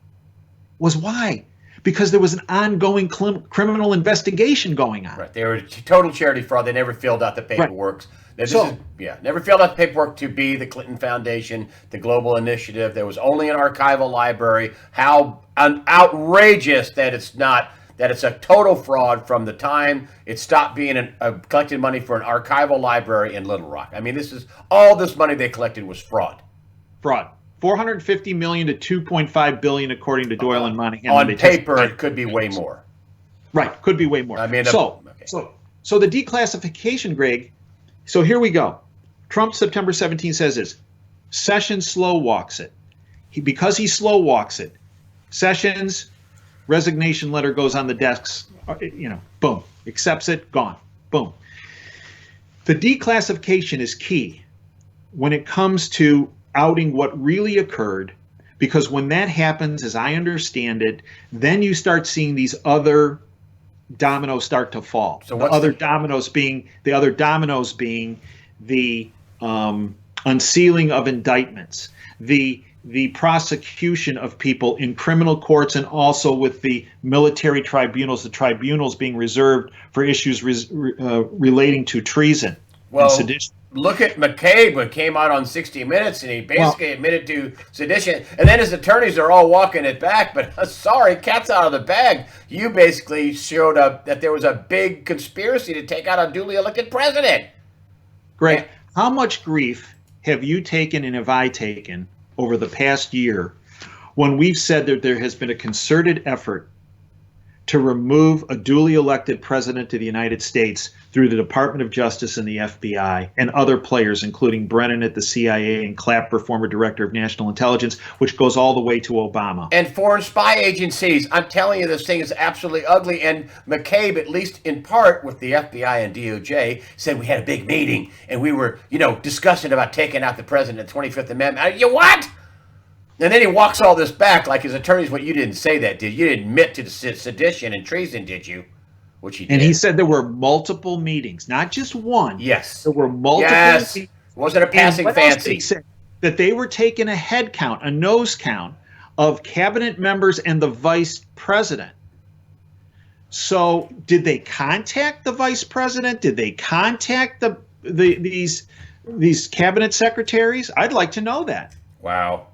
was why? Because there was an ongoing criminal investigation going on. Right. They were total charity fraud. They never filled out the paperwork. Right. Never filled out the paperwork to be the Clinton Foundation, the Global Initiative. There was only an archival library. How outrageous that it's not, that it's a total fraud from the time it stopped being collecting money for an archival library in Little Rock. I mean, all this money they collected was fraud. Fraud. 450 million to 2.5 billion, according to Doyle and Monahan. On paper, it could be way more. Right, could be way more. I mean, so the declassification, Greg. So here we go. Trump, September 17, says this. Sessions slow walks it. Because he slow walks it, Sessions resignation letter goes on the desks. Boom, accepts it, gone. Boom. The declassification is key when it comes to outing what really occurred, because when that happens, as I understand it, then you start seeing these other dominoes start to fall. So the other dominoes being the unsealing of indictments, the prosecution of people in criminal courts, and also with the military tribunals, the tribunals being reserved for issues relating to treason and sedition. Look at McCabe, when came out on 60 Minutes, and he basically admitted to sedition. And then his attorneys are all walking it back. But sorry, cat's out of the bag. You basically showed up that there was a big conspiracy to take out a duly elected president. Greg, how much grief have you taken and have I taken over the past year when we've said that there has been a concerted effort to remove a duly elected president of the United States through the Department of Justice and the FBI and other players, including Brennan at the CIA and Clapper, former director of national intelligence, which goes all the way to Obama. And foreign spy agencies. I'm telling you, this thing is absolutely ugly. And McCabe, at least in part with the FBI and DOJ, said we had a big meeting and we were, discussing about taking out the president, the 25th Amendment. You what? And then he walks all this back like his attorneys. Well, you didn't say that, did you? You didn't admit to sedition and treason, did you? Which he did. And he said there were multiple meetings, not just one. Yes. There were multiple meetings. It wasn't a passing fancy. That they were taking a head count, a nose count of cabinet members and the vice president. So did they contact the vice president? Did they contact these cabinet secretaries? I'd like to know that. Wow.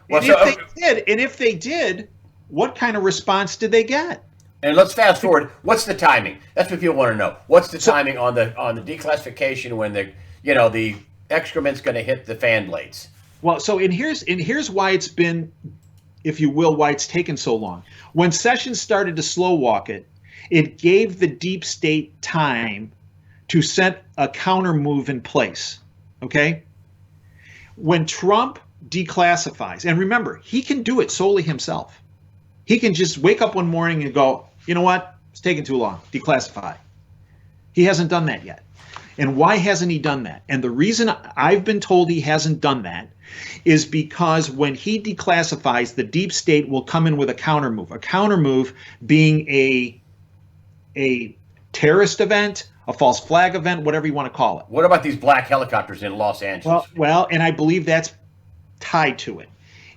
If they did, what kind of response did they get? And let's fast forward. What's the timing? That's what people want to know. What's the timing on the declassification when the excrement's going to hit the fan blades? Well, here's why it's been, if you will, why it's taken so long. When Sessions started to slow walk it, it gave the deep state time to set a counter move in place. Okay? When Trump declassifies, and remember, he can do it solely himself. He can just wake up one morning and go, you know what? It's taking too long. Declassify. He hasn't done that yet. And why hasn't he done that? And the reason I've been told he hasn't done that is because when he declassifies, the deep state will come in with a counter move. A counter move being a terrorist event, a false flag event, whatever you want to call it. What about these black helicopters in Los Angeles? Well, and I believe that's tied to it.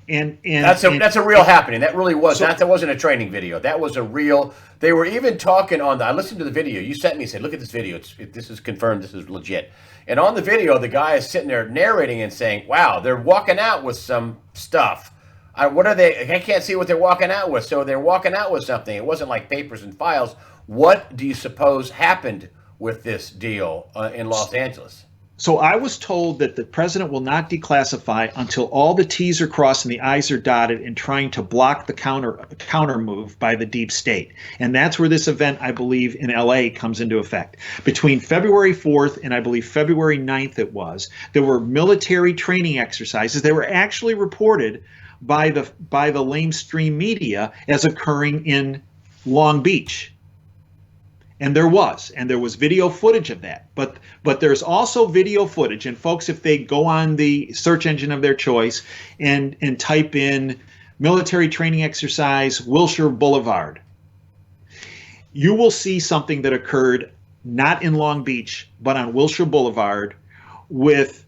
And that's a real happening. That really was. That wasn't a training video. That was a real. They were even talking on I listened to the video you sent me. Said, look at this video. This is confirmed. This is legit. And on the video, the guy is sitting there narrating and saying, "Wow, they're walking out with some stuff. What are they? I can't see what they're walking out with. So they're walking out with something. It wasn't like papers and files. What do you suppose happened with this deal in Los Angeles?" So I was told that the president will not declassify until all the T's are crossed and the I's are dotted in trying to block the counter move by the deep state. And that's where this event, I believe, in LA comes into effect. Between February 4th and I believe February 9th there were military training exercises. They were actually reported by the lamestream media as occurring in Long Beach. And there was video footage of that. But there's also video footage. And folks, if they go on the search engine of their choice and type in military training exercise Wilshire Boulevard, you will see something that occurred not in Long Beach, but on Wilshire Boulevard with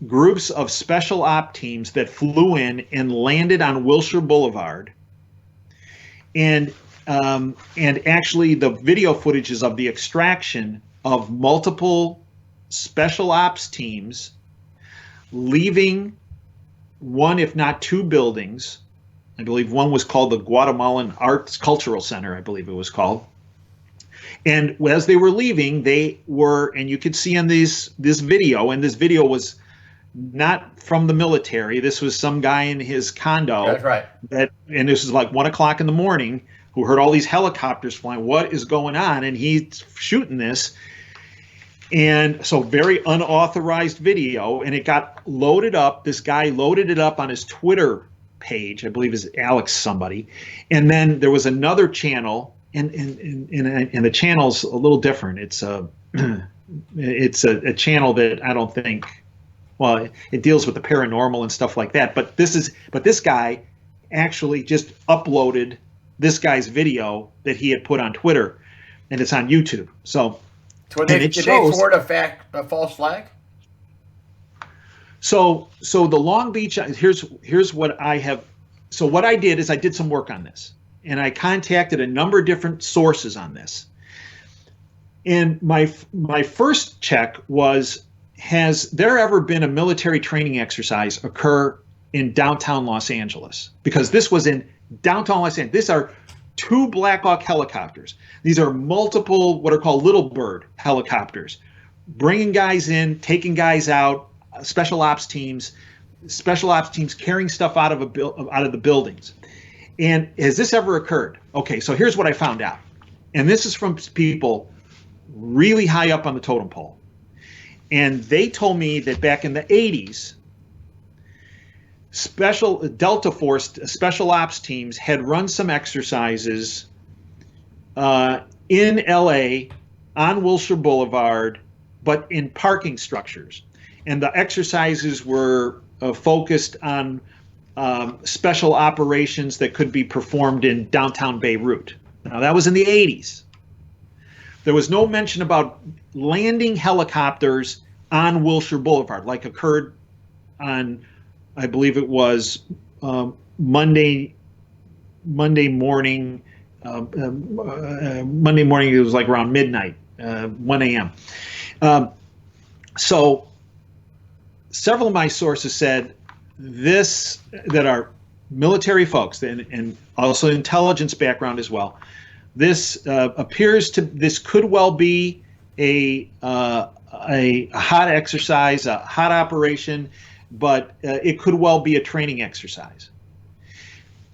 groups of special op teams that flew in and landed on Wilshire Boulevard. And actually the video footage is of the extraction of multiple special ops teams leaving one, if not two buildings. I believe one was called the Guatemalan Arts Cultural Center, I believe it was called. And as they were leaving, they were, and you could see on this video, and this video was not from the military. This was some guy in his condo. That's right. And this was like 1 o'clock in the morning, who heard all these helicopters flying. What is going on? And he's shooting this. And so very unauthorized video, and it got loaded up. This guy loaded it up on his Twitter page, I believe is Alex somebody. And then there was another channel, and the channel's a little different. It's a channel that I don't think, well, it deals with the paranormal and stuff like that. But this guy actually just uploaded this guy's video that he had put on Twitter, and it's on YouTube. So did they thwart a false flag? So the Long Beach, here's what I have. So what I did is I did some work on this, and I contacted a number of different sources on this. And my first check was, has there ever been a military training exercise occur in downtown Los Angeles? Because this was in downtown Los Angeles. These are 2 Black Hawk helicopters. These are multiple what are called Little Bird helicopters, bringing guys in, taking guys out, special ops teams carrying stuff out of the buildings. And has this ever occurred? Okay, so here's what I found out. And this is from people really high up on the totem pole. And they told me that back in the 80s, Delta Force special ops teams had run some exercises in LA on Wilshire Boulevard, but in parking structures. And the exercises were focused on special operations that could be performed in downtown Beirut. Now, that was in the 80s. There was no mention about landing helicopters on Wilshire Boulevard, like occurred on, I believe it was Monday morning. Monday morning, it was like around midnight, 1 a.m. So several of my sources said that are military folks and also intelligence background as well. This this could well be a hot exercise, a hot operation, but it could well be a training exercise.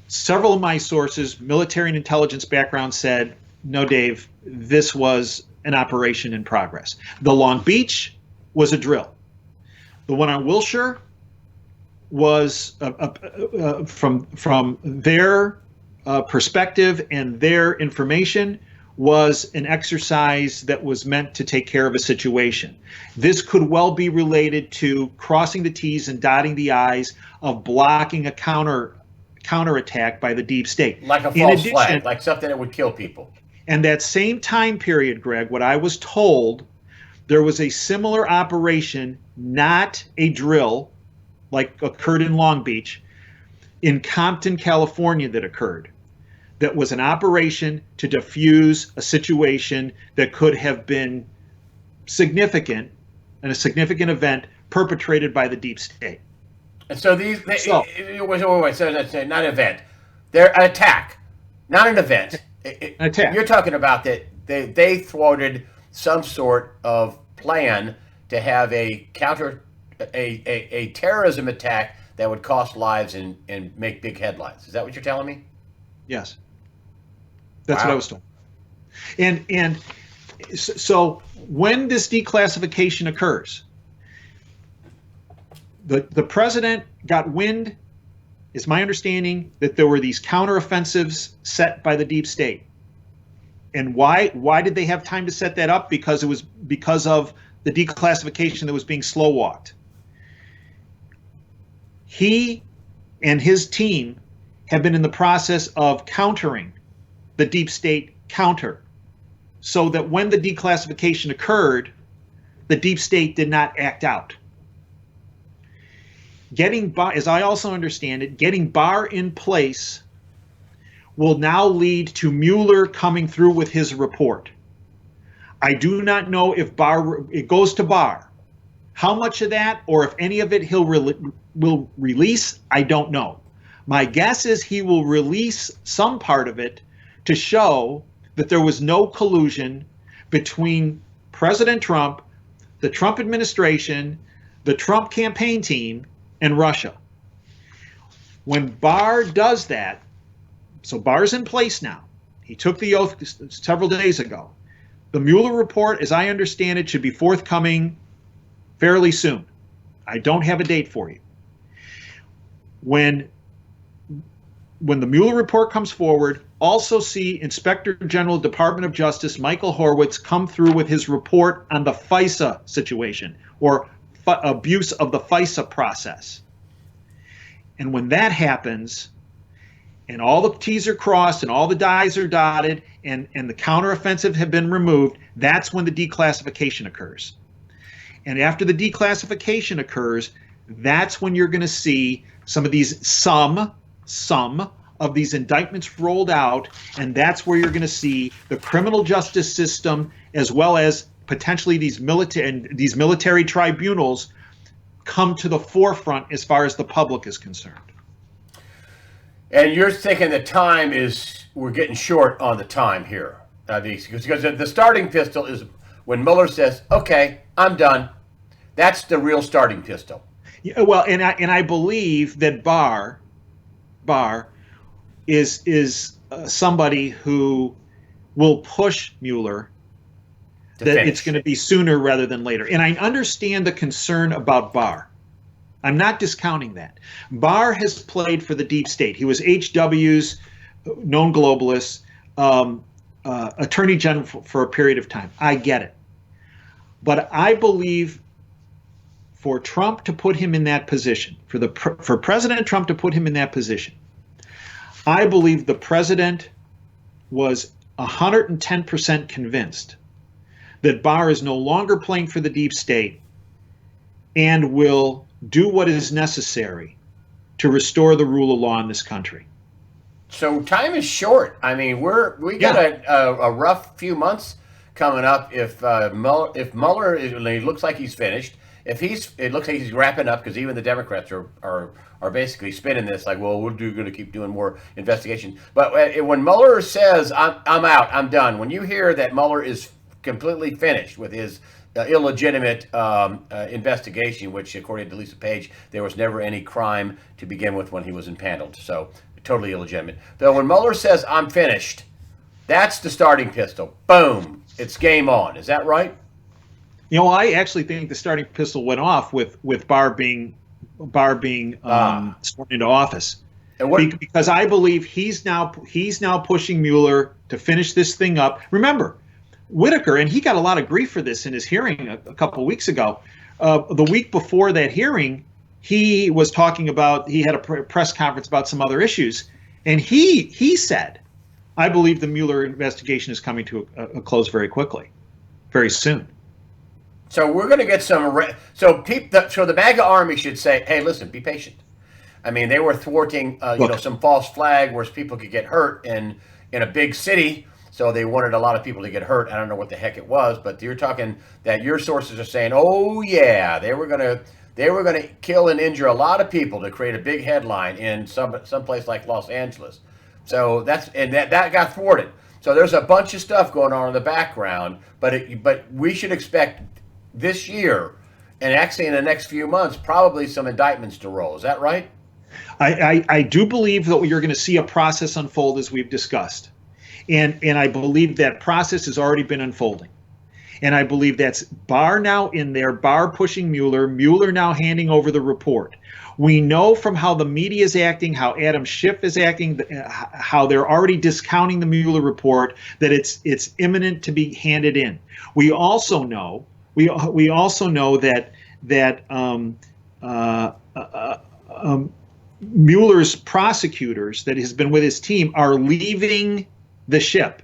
Several of my sources, military and intelligence background, said, no, Dave, this was an operation in progress. The Long Beach was a drill. The one on Wilshire was, from their perspective and their information, was an exercise that was meant to take care of a situation. This could well be related to crossing the T's and dotting the I's of blocking a counterattack by the deep state. Like a false flag, like something that would kill people. And that same time period, Greg, what I was told, there was a similar operation, not a drill, like occurred in Long Beach, in Compton, California, that occurred. That was an operation to defuse a situation that could have been significant, and a significant event perpetrated by the deep state. And so wait, not event. They're an attack, not an event. An attack. You're talking about that they thwarted some sort of plan to have a terrorism attack that would cost lives and make big headlines. Is that what you're telling me? Yes. That's what I was told. And so when this declassification occurs, the president got wind, it's my understanding, that there were these counteroffensives set by the deep state. And why did they have time to set that up? Because it was because of the declassification that was being slow walked. He and his team have been in the process of countering the deep state counter, so that when the declassification occurred, the deep state did not act out. As I also understand it, getting Barr in place will now lead to Mueller coming through with his report. I do not know if it goes to Barr. How much of that, or if any of it will release, I don't know. My guess is he will release some part of it to show that there was no collusion between President Trump, the Trump administration, the Trump campaign team, and Russia. When Barr does that, so Barr's in place now. He took the oath several days ago. The Mueller report, as I understand it, should be forthcoming fairly soon. I don't have a date for you. When the Mueller report comes forward, also see Inspector General, Department of Justice Michael Horowitz come through with his report on the FISA situation, or abuse of the FISA process. And when that happens, and all the T's are crossed and all the I's are dotted, and the counteroffensive have been removed, that's when the declassification occurs. And after the declassification occurs, that's when you're going to see some of these, some of these indictments rolled out, and that's where you're going to see the criminal justice system, as well as potentially these military tribunals, come to the forefront as far as the public is concerned. And you're thinking the time is, we're getting short on the time here. Because the starting pistol is when Mueller says, okay, I'm done. That's the real starting pistol. Yeah, well, and I believe that Barr is somebody who will push Mueller that it's going to be sooner rather than later. And I understand the concern about Barr. I'm not discounting that. Barr has played for the deep state. He was HW's known globalist attorney general for a period of time. I get it. But I believe for Trump to put him in that position, for President Trump to put him in that position, I believe the president was 110% convinced that Barr is no longer playing for the deep state and will do what is necessary to restore the rule of law in this country. So time is short. I mean, we got a rough few months coming up. If Mueller it looks like he's finished. It looks like he's wrapping up, because even the Democrats are basically spinning this like, well, we're going to keep doing more investigation. But when Mueller says, I'm out, I'm done, when you hear that Mueller is completely finished with his illegitimate investigation, which according to Lisa Page, there was never any crime to begin with when he was impaneled. So totally illegitimate. Though when Mueller says, I'm finished, that's the starting pistol. Boom. It's game on. Is that right? You know, I actually think the starting pistol went off with Barr being sworn into office, and because I believe he's now pushing Mueller to finish this thing up. Remember, Whitaker, and he got a lot of grief for this in his hearing a couple of weeks ago. The week before that hearing, he was talking about, he had a press conference about some other issues, and he said, I believe the Mueller investigation is coming to a close very quickly, very soon. So we're going to get some. So the MAGA army should say, "Hey, listen, be patient." I mean, they were thwarting, some false flag where people could get hurt in a big city. So they wanted a lot of people to get hurt. I don't know what the heck it was, but you're talking that your sources are saying, "Oh yeah, they were going to kill and injure a lot of people to create a big headline in some place like Los Angeles." So that got thwarted. So there's a bunch of stuff going on in the background, but we should expect this year, and actually in the next few months, probably some indictments to roll. Is that right? I do believe that you're going to see a process unfold as we've discussed. And I believe that process has already been unfolding. And I believe that's Barr now in there, Barr pushing Mueller now handing over the report. We know from how the media is acting, how Adam Schiff is acting, how they're already discounting the Mueller report, that it's imminent to be handed in. We also know that Mueller's prosecutors that has been with his team are leaving the ship.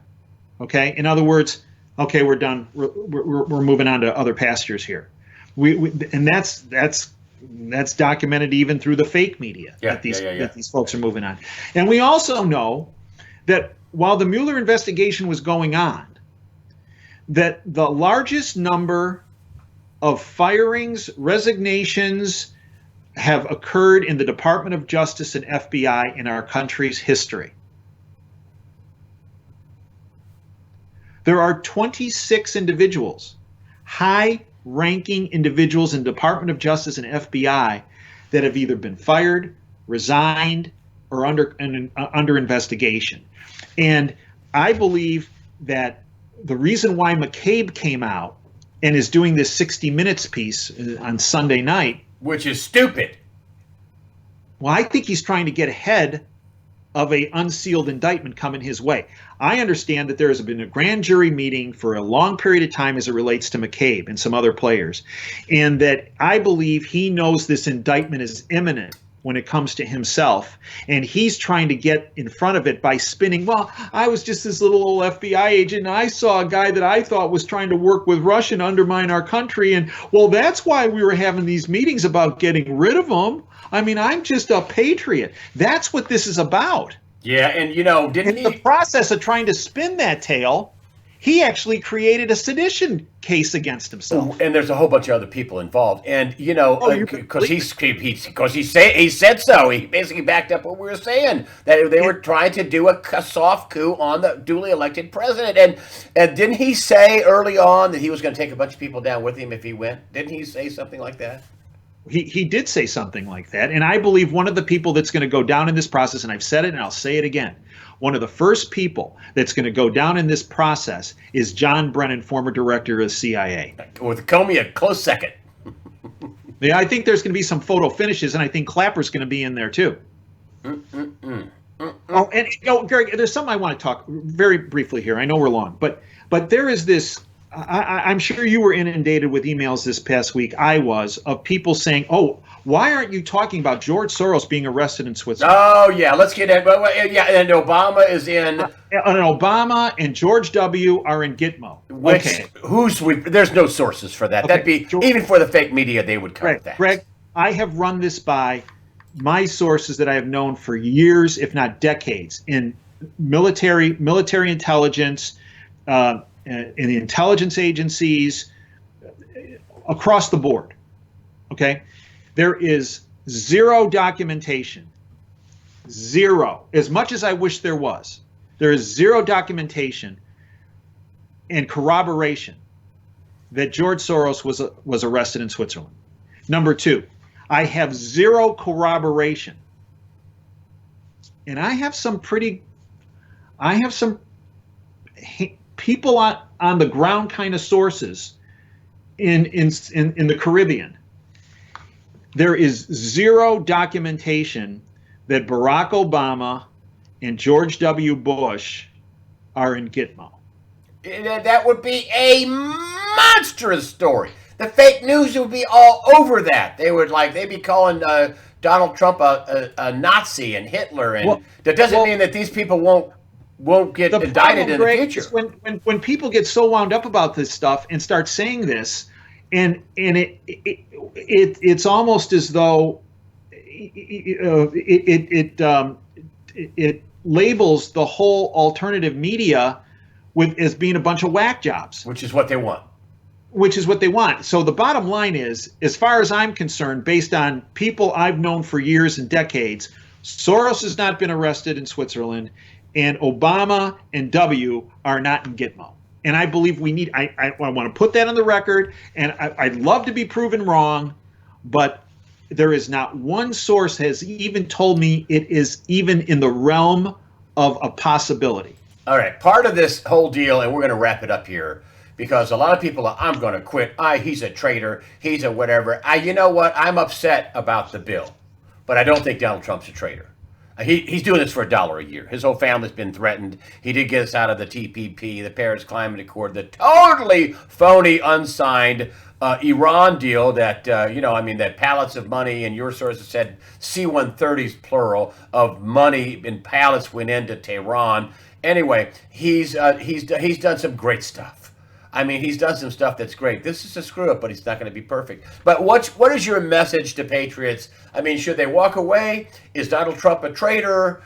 Okay, in other words, okay, we're done. We're moving on to other pastures here. And that's documented even through the fake media that these folks are moving on. And we also know that while the Mueller investigation was going on, that the largest number of firings, resignations have occurred in the Department of Justice and FBI in our country's history. There are 26 individuals, high-ranking individuals in Department of Justice and FBI that have either been fired, resigned, or under investigation. And I believe that the reason why McCabe came out and is doing this 60 Minutes piece on Sunday night, which is stupid. Well, I think he's trying to get ahead of a unsealed indictment coming his way. I understand that there has been a grand jury meeting for a long period of time as it relates to McCabe and some other players, and that I believe he knows this indictment is imminent when it comes to himself, and he's trying to get in front of it by spinning, well, I was just this little old FBI agent, and I saw a guy that I thought was trying to work with Russia and undermine our country, and well, that's why we were having these meetings about getting rid of him. I mean, I'm just a patriot. That's what this is about. Yeah, and didn't in the process of trying to spin that tale, he actually created a sedition case against himself. And there's a whole bunch of other people involved. And because he said so. He basically backed up what we were saying, that they were trying to do a soft coup on the duly elected president. And didn't he say early on that he was going to take a bunch of people down with him if he went? Didn't he say something like that? He did say something like that. And I believe one of the people that's going to go down in this process, and I've said it and I'll say it again, one of the first people that's going to go down in this process is John Brennan, former director of the CIA. With Comey a close second. Yeah, I think there's going to be some photo finishes, and I think Clapper's going to be in there too. Oh, and Greg, there's something I want to talk very briefly here. I know we're long, but there is this. I'm sure you were inundated with emails this past week. I was, of people saying, "Oh, why aren't you talking about George Soros being arrested in Switzerland?" Oh yeah, let's get in. Yeah, and Obama is in. And Obama and George W. are in Gitmo. There's no sources for that. Okay. That'd be even for the fake media, they would cover that. Greg, I have run this by my sources that I have known for years, if not decades, in military intelligence. In the intelligence agencies, across the board, okay? There is zero documentation, zero, as much as I wish there was. There is zero documentation and corroboration that George Soros was arrested in Switzerland. Number two, I have zero corroboration. And I have some people on the ground kind of sources in the Caribbean. There is zero documentation that Barack Obama and George W. Bush are in Gitmo. That would be a monstrous story. The fake news would be all over that. They'd be calling Donald Trump a Nazi and Hitler, and that doesn't mean that these people won't get indicted in the future. When people get so wound up about this stuff and start saying this, and it's almost as though it labels the whole alternative media as being a bunch of whack jobs, which is what they want. So the bottom line is, as far as I'm concerned, based on people I've known for years and decades, Soros has not been arrested in Switzerland, and Obama and W are not in Gitmo. And I believe I want to put that on the record, and I'd love to be proven wrong, but there is not one source has even told me it is even in the realm of a possibility. All right, part of this whole deal, and we're going to wrap it up here, because a lot of people are, I'm going to quit. He's a traitor. He's a whatever. You know what? I'm upset about the bill, but I don't think Donald Trump's a traitor. He's doing this for $1 a year. His whole family's been threatened. He did get us out of the TPP, the Paris Climate Accord, the totally phony, unsigned Iran deal that, that pallets of money, and your sources said C-130s, plural, of money in pallets went into Tehran. Anyway, he's done some great stuff. I mean, he's done some stuff that's great. This is a screw up, but he's not going to be perfect. But what is your message to patriots? I mean, should they walk away? Is Donald Trump a traitor?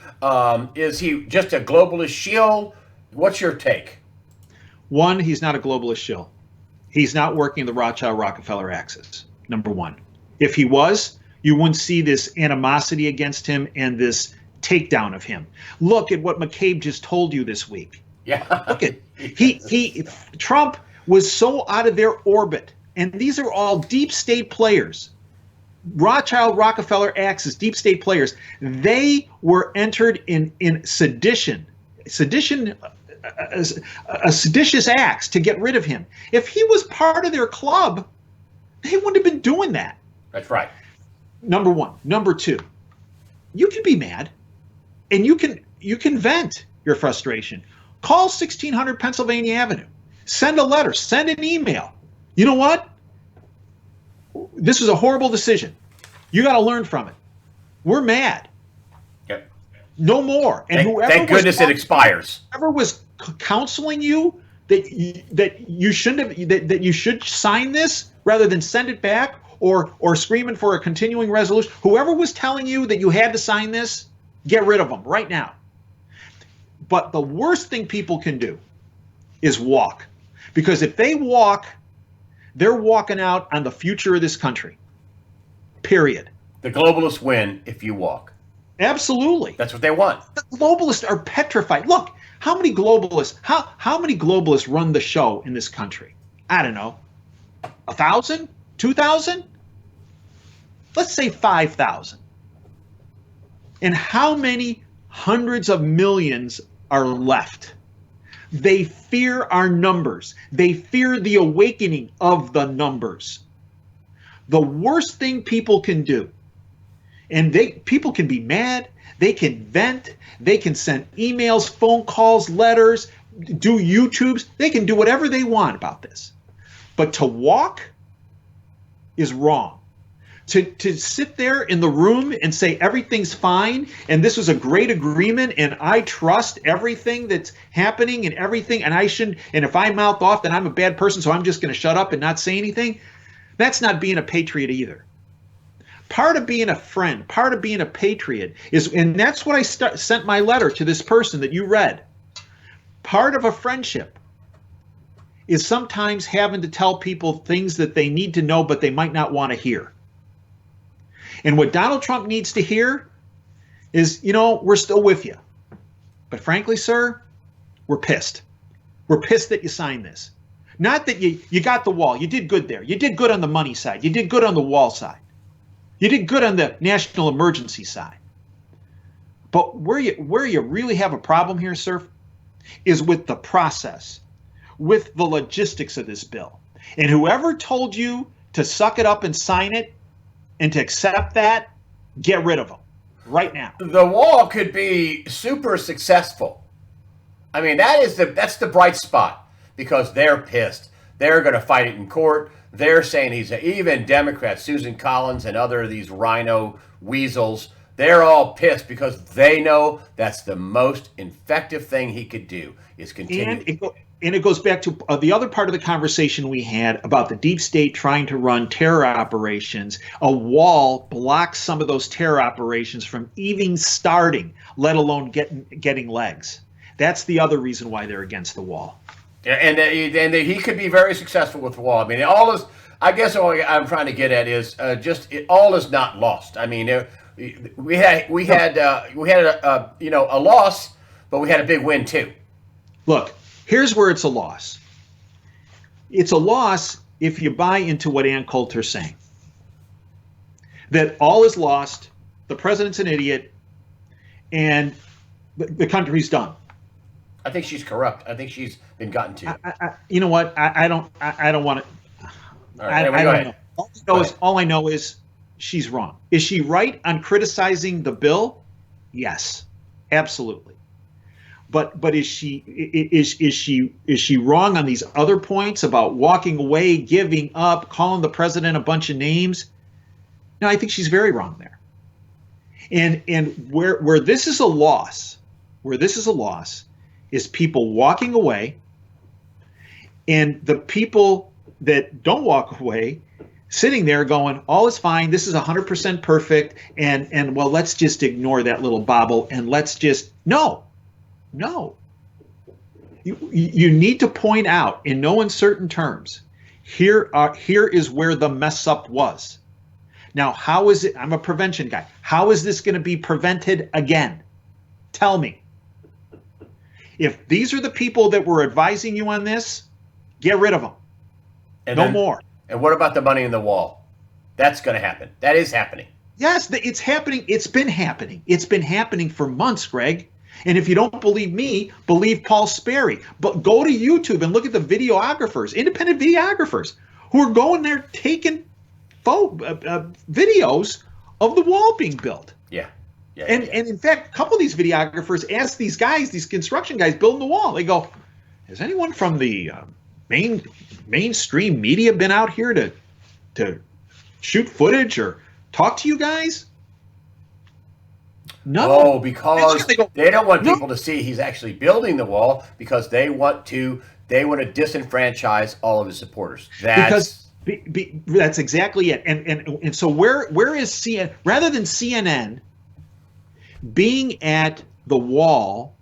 Is he just a globalist shield? What's your take? One, he's not a globalist shill. He's not working the Rothschild-Rockefeller axis, number one. If he was, you wouldn't see this animosity against him and this takedown of him. Look at what McCabe just told you this week. Yeah. Look at Trump was so out of their orbit, and these are all deep state players. Rothschild, Rockefeller axis, deep state players. They were entered in sedition, a seditious acts to get rid of him. If he was part of their club, they wouldn't have been doing that. That's right. Number one. Number two, you can be mad, and you can vent your frustration. Call 1600 Pennsylvania Avenue. Send a letter. Send an email. You know what? This is a horrible decision. You got to learn from it. We're mad. Yep. No more. And thank goodness it expires. Whoever was counseling you that you shouldn't have, that you should sign this rather than send it back or screaming for a continuing resolution. Whoever was telling you that you had to sign this, get rid of them right now. But the worst thing people can do is walk, because if they walk, they're walking out on the future of this country. Period. The globalists win if you walk. Absolutely. That's what they want. The globalists are petrified. Look, how many globalists run the show in this country? I don't know. 1,000? 2,000? Let's say 5,000. And how many hundreds of millions are left? They fear our numbers. They fear the awakening of the numbers. The worst thing people can do, and people can be mad, they can vent, they can send emails, phone calls, letters, do YouTubes, they can do whatever they want about this. But to walk is wrong. To sit there in the room and say everything's fine and this was a great agreement and I trust everything that's happening and everything and I shouldn't, and if I mouth off then I'm a bad person so I'm just going to shut up and not say anything, that's not being a patriot either. Part of being a friend, part of being a patriot is, and that's what I sent my letter to this person that you read. Part of a friendship is sometimes having to tell people things that they need to know but they might not want to hear. And what Donald Trump needs to hear is, we're still with you. But frankly, sir, we're pissed. We're pissed that you signed this. Not that you got the wall. You did good there. You did good on the money side. You did good on the wall side. You did good on the national emergency side. But where you really have a problem here, sir, is with the process, with the logistics of this bill. And whoever told you to suck it up and sign it, and to accept that, get rid of them right now. The wall could be super successful. I mean, that's the bright spot, because they're pissed. They're going to fight it in court. They're saying even Democrats, Susan Collins and other of these rhino weasels, they're all pissed because they know that's the most effective thing he could do is continue. And it goes back to the other part of the conversation we had about the deep state trying to run terror operations. A wall blocks some of those terror operations from even starting, let alone getting legs. That's the other reason why they're against the wall. Yeah, and he could be very successful with the wall. I mean, I guess all I'm trying to get at is all is not lost. I mean, we had a loss, but we had a big win too. Look. Here's where it's a loss. It's a loss if you buy into what Ann Coulter's saying. That all is lost, the president's an idiot, and the country's done. I think she's corrupt. I think she's been gotten to. You know what? I don't want to. I don't know. All I know is she's wrong. Is she right on criticizing the bill? Yes, absolutely. But is she wrong on these other points about walking away, giving up, calling the president a bunch of names? No, I think she's very wrong there. And where this is a loss, is people walking away, and the people that don't walk away sitting there going, all is fine, this is 100% perfect, and well, let's just ignore that little bobble and let's just no. You need to point out in no uncertain terms, here is where the mess up was. Now, how is it? I'm a prevention guy. How is this going to be prevented again? Tell me. If these are the people that were advising you on this, get rid of them. No more. And what about the money in the wall? That's going to happen. That is happening. Yes, it's happening. It's been happening. It's been happening for months, Greg. And if you don't believe me, believe Paul Sperry. But go to YouTube and look at the videographers, independent videographers, who are going there taking videos of the wall being built. Yeah. And in fact, a couple of these videographers asked these guys, these construction guys building the wall, they go, has anyone from the mainstream media been out here to shoot footage or talk to you guys? No. Oh, because they don't want people to see he's actually building the wall, because they want to disenfranchise all of his supporters. That's exactly it. And so where is CNN, rather than CNN being at the wall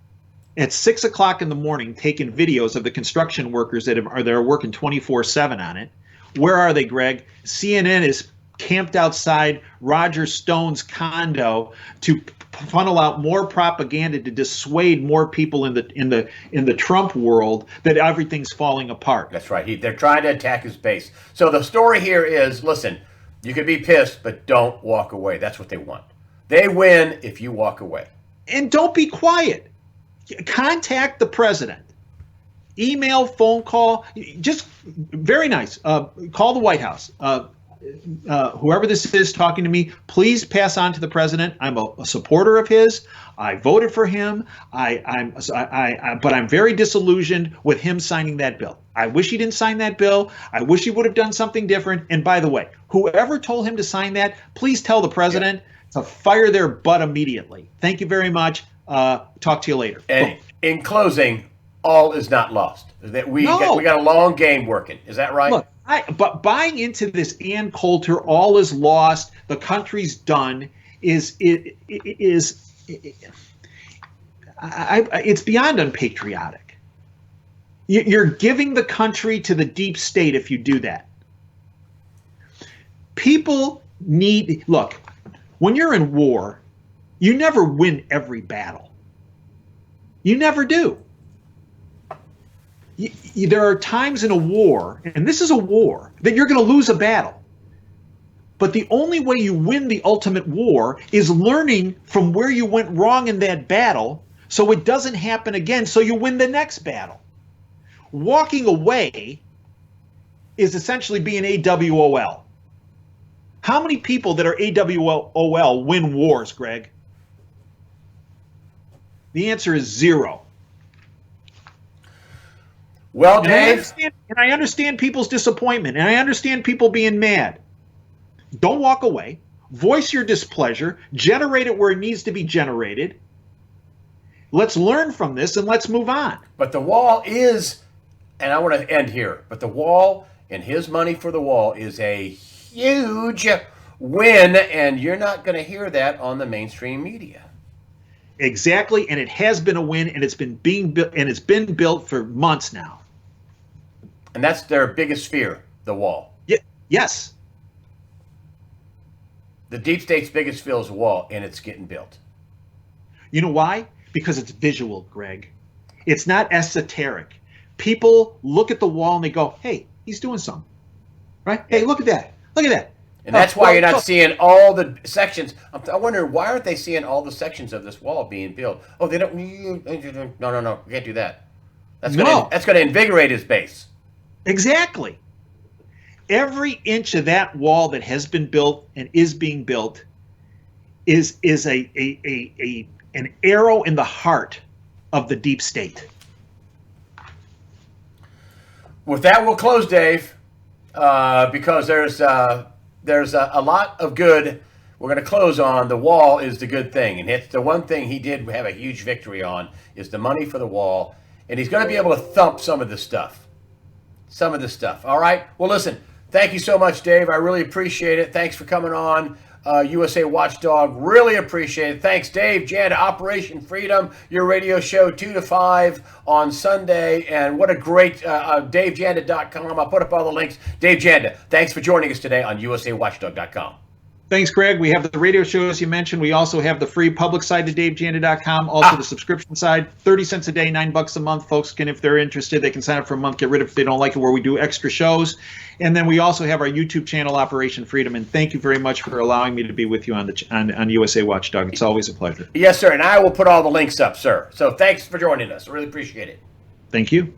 at 6 o'clock in the morning taking videos of the construction workers that are working 24/7 on it? Where are they, Greg? CNN is camped outside Roger Stone's condo to funnel out more propaganda to dissuade more people in the Trump world that everything's falling apart. That's right. They're trying to attack his base. So the story here is, listen, you can be pissed, but don't walk away. That's what they want. They win if you walk away. And don't be quiet. Contact the president. Email, phone call, just very nice. Call the White House. Whoever this is talking to me, please pass on to the president. I'm a supporter of his. I voted for him. But I'm very disillusioned with him signing that bill. I wish he didn't sign that bill. I wish he would have done something different. And by the way, whoever told him to sign that, please tell the president to fire their butt immediately. Thank you very much. Talk to you later. And in closing, all is not lost. We got a long game working. Is that right? Look, but buying into this Ann Coulter, all is lost, the country's done, it's beyond unpatriotic. You're giving the country to the deep state if you do that. People look, when you're in war, you never win every battle. You never do. There are times in a war, and this is a war, that you're going to lose a battle. But the only way you win the ultimate war is learning from where you went wrong in that battle so it doesn't happen again, so you win the next battle. Walking away is essentially being AWOL. How many people that are AWOL win wars, Greg? The answer is 0. Well, Dave. And I understand people's disappointment, and I understand people being mad. Don't walk away. Voice your displeasure. Generate it where it needs to be generated. Let's learn from this and let's move on. But the wall is, and I want to end here, but the wall and his money for the wall is a huge win, and you're not going to hear that on the mainstream media. Exactly, and it has been a win, and it's been built for months now. And that's their biggest fear, the wall. Yeah, yes. The deep state's biggest fear is the wall, and it's getting built. You know why? Because it's visual, Greg. It's not esoteric. People look at the wall and they go, hey, he's doing something. Right? Hey, look at that. Look at that. And that's why you're not seeing all the sections. I wonder, why aren't they seeing all the sections of this wall being built? Oh, they don't. No. We can't do that. That's going to invigorate his base. Exactly. Every inch of that wall that has been built and is being built is an arrow in the heart of the deep state. With that, we'll close, Dave, because there's a lot of good we're going to close on. The wall is the good thing, and it's the one thing he did have a huge victory on is the money for the wall, and he's going to be able to thump some of this stuff. All right? Well, listen, thank you so much, Dave. I really appreciate it. Thanks for coming on. USA Watchdog. Really appreciate it. Thanks, Dave Janda, Operation Freedom, your radio show 2 to 5 on Sunday. And what a great DaveJanda.com. I'll put up all the links. Dave Janda, thanks for joining us today on USAWatchdog.com. Thanks, Greg. We have the radio show, as you mentioned. We also have the free public side to DaveJanda.com. Also the subscription side, 30 cents a day, $9 a month. Folks can, if they're interested, they can sign up for a month, get rid of it if they don't like it, where we do extra shows. And then we also have our YouTube channel, Operation Freedom. And thank you very much for allowing me to be with you on USA Watchdog. It's always a pleasure. Yes, sir. And I will put all the links up, sir. So thanks for joining us. I really appreciate it. Thank you.